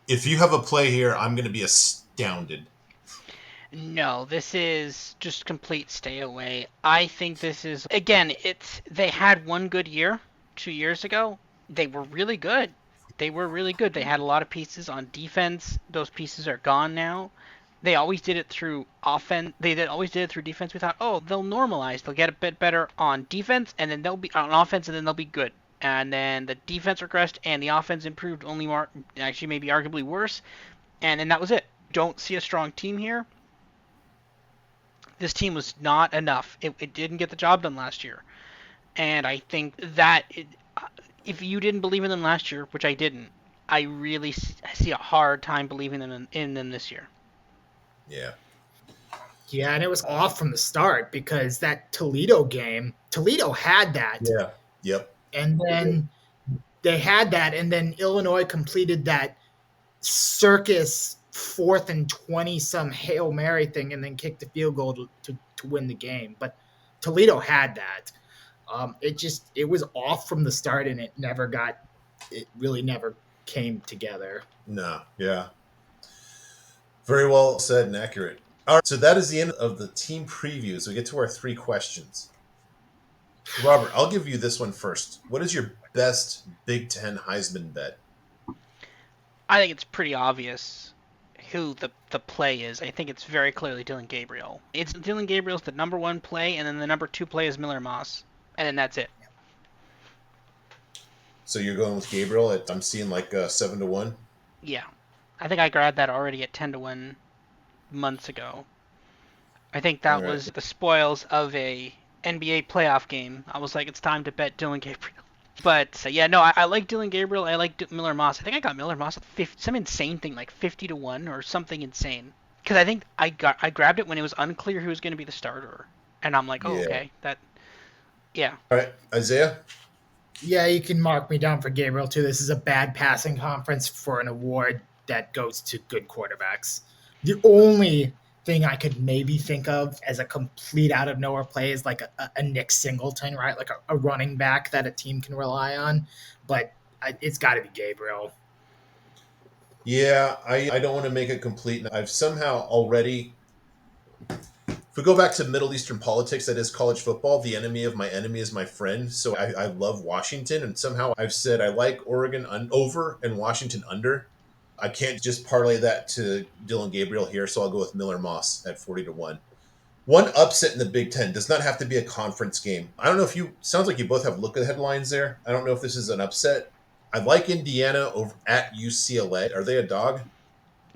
if you have a play here, I'm going to be astounded. No, this is just complete stay away. I think this is, again, they had one good year 2 years ago. They were really good. They had a lot of pieces on defense. Those pieces are gone now. They always did it through offense. Always did it through defense. We thought, oh, they'll normalize. They'll get a bit better on defense, and then they'll be on offense, and then they'll be good. And then the defense regressed, and the offense improved only more, actually maybe arguably worse. And then that was it. Don't see a strong team here. This team was not enough. It didn't get the job done last year. And I think that if you didn't believe in them last year, which I didn't, I really see a hard time believing in them this year. Yeah. Yeah, and it was off from the start because that Toledo game, Toledo had that. Yeah. Yep. And then they had that, and then Illinois completed that circus 4th and 20 some Hail Mary thing and then kicked the field goal to win the game. But Toledo had that. It was off from the start, and it really never came together. No. Yeah. Very well said and accurate. All right, so that is the end of the team previews. We get to our 3 questions. Robert, I'll give you this one first. What is your best Big Ten Heisman bet? I think it's pretty obvious who the play is. I think it's very clearly Dylan Gabriel. Dylan Gabriel's the number 1 play, and then the number 2 play is Miller Moss. And then that's it. So you're going with Gabriel I'm seeing like 7-1? Yeah. I think I grabbed that already at 10-1 months ago. I think that was the spoils of a NBA playoff game. I was like, it's time to bet Dylan Gabriel. But yeah, no, I like Dylan Gabriel. I like Miller Moss. I think I got Miller Moss at some insane thing, like 50-1 or something insane. Because I think I grabbed it when it was unclear who was going to be the starter, and I'm like, oh, yeah. Okay, yeah. All right, Isaiah. Yeah, you can mark me down for Gabriel too. This is a bad passing conference for an award that goes to good quarterbacks. The only thing I could maybe think of as a complete out of nowhere play is like a Nick Singleton, right? Like a running back that a team can rely on, but it's got to be Gabriel. Yeah, I don't want to make it complete. I've somehow already, if we go back to Middle Eastern politics, that is college football, the enemy of my enemy is my friend. So I love Washington, and somehow I've said I like Oregon over and Washington under. I can't just parlay that to Dylan Gabriel here, so I'll go with Miller Moss at 40-1. One upset in the Big Ten does not have to be a conference game. I don't know if sounds like you both have look-ahead lines there. I don't know if this is an upset. I like Indiana over at UCLA. Are they a dog?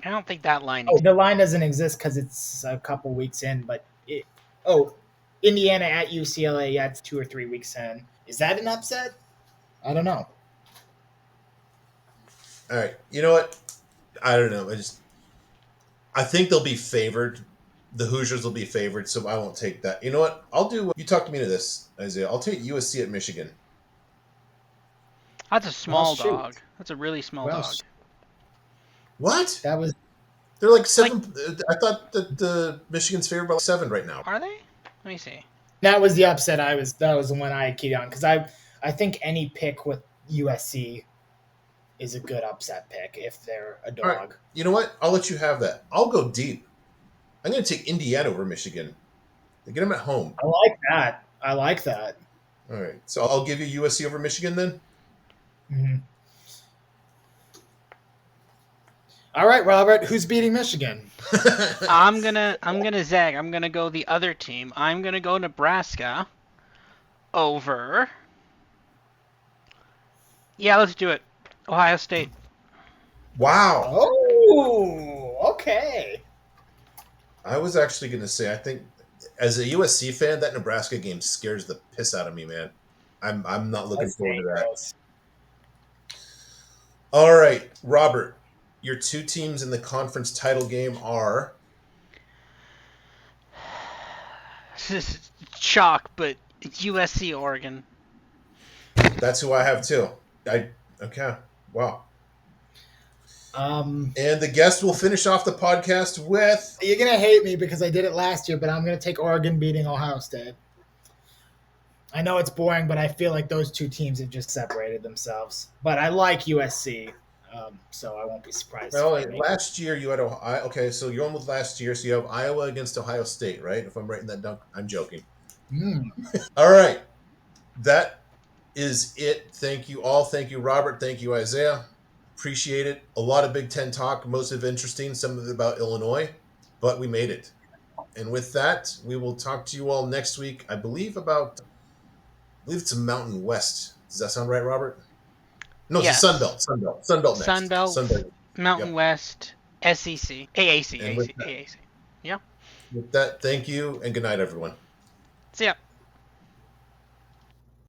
I don't think that line. The line doesn't exist because it's a couple weeks in. But Indiana at UCLA. Yeah, it's 2 or 3 weeks in. Is that an upset? I don't know. All right, you know what? I don't know. I think they'll be favored. The Hoosiers will be favored, so I won't take that. You know what? I'll do. You talked me into this, Isaiah. I'll take USC at Michigan. That's a small dog. That's a really small dog. What? That was They're like 7. I thought that Michigan's favored by 7 right now. Are they? Let me see. that was the upset. That was the one I keyed on because I think any pick with USC is a good upset pick if they're a All right. dog. You know what? I'll let you have that. I'll go deep. I'm going to take Indiana over Michigan. Get them at home. I like that. I like that. All right. So I'll give you USC over Michigan then. Mm-hmm. All right, Robert. Who's beating Michigan? I'm gonna zag. I'm gonna go the other team. I'm gonna go Nebraska over. Yeah, let's do it. Ohio State. Wow. Oh, okay. I was actually going to say, I think as a USC fan, that Nebraska game scares the piss out of me, man. I'm not looking forward to that. All right, Robert, your 2 teams in the conference title game are This is chalk, but it's USC Oregon. that's who I have too. Okay. Wow. And the guest will finish off the podcast with You're gonna hate me because I did it last year, but I'm gonna take Oregon beating Ohio State. I know it's boring, but I feel like those 2 teams have just separated themselves. But I like USC, so I won't be surprised. Well, last year you had Ohio. Okay, so you're on with last year. So you have Iowa against Ohio State, right? If I'm writing that down, I'm joking. All right, that is it. Thank you all. Thank you, Robert. Thank you, Isaiah. Appreciate it. A lot of Big Ten talk, most of it interesting, some of it about Illinois, but we made it. And with that, we will talk to you all next week. I believe it's a Mountain West. Does that sound right, Robert? No, it's Yes. the Sunbelt next. Sunbelt, Mountain West, SEC, AAC, And with AAC. Yeah. With that, thank you and good night, everyone. See ya.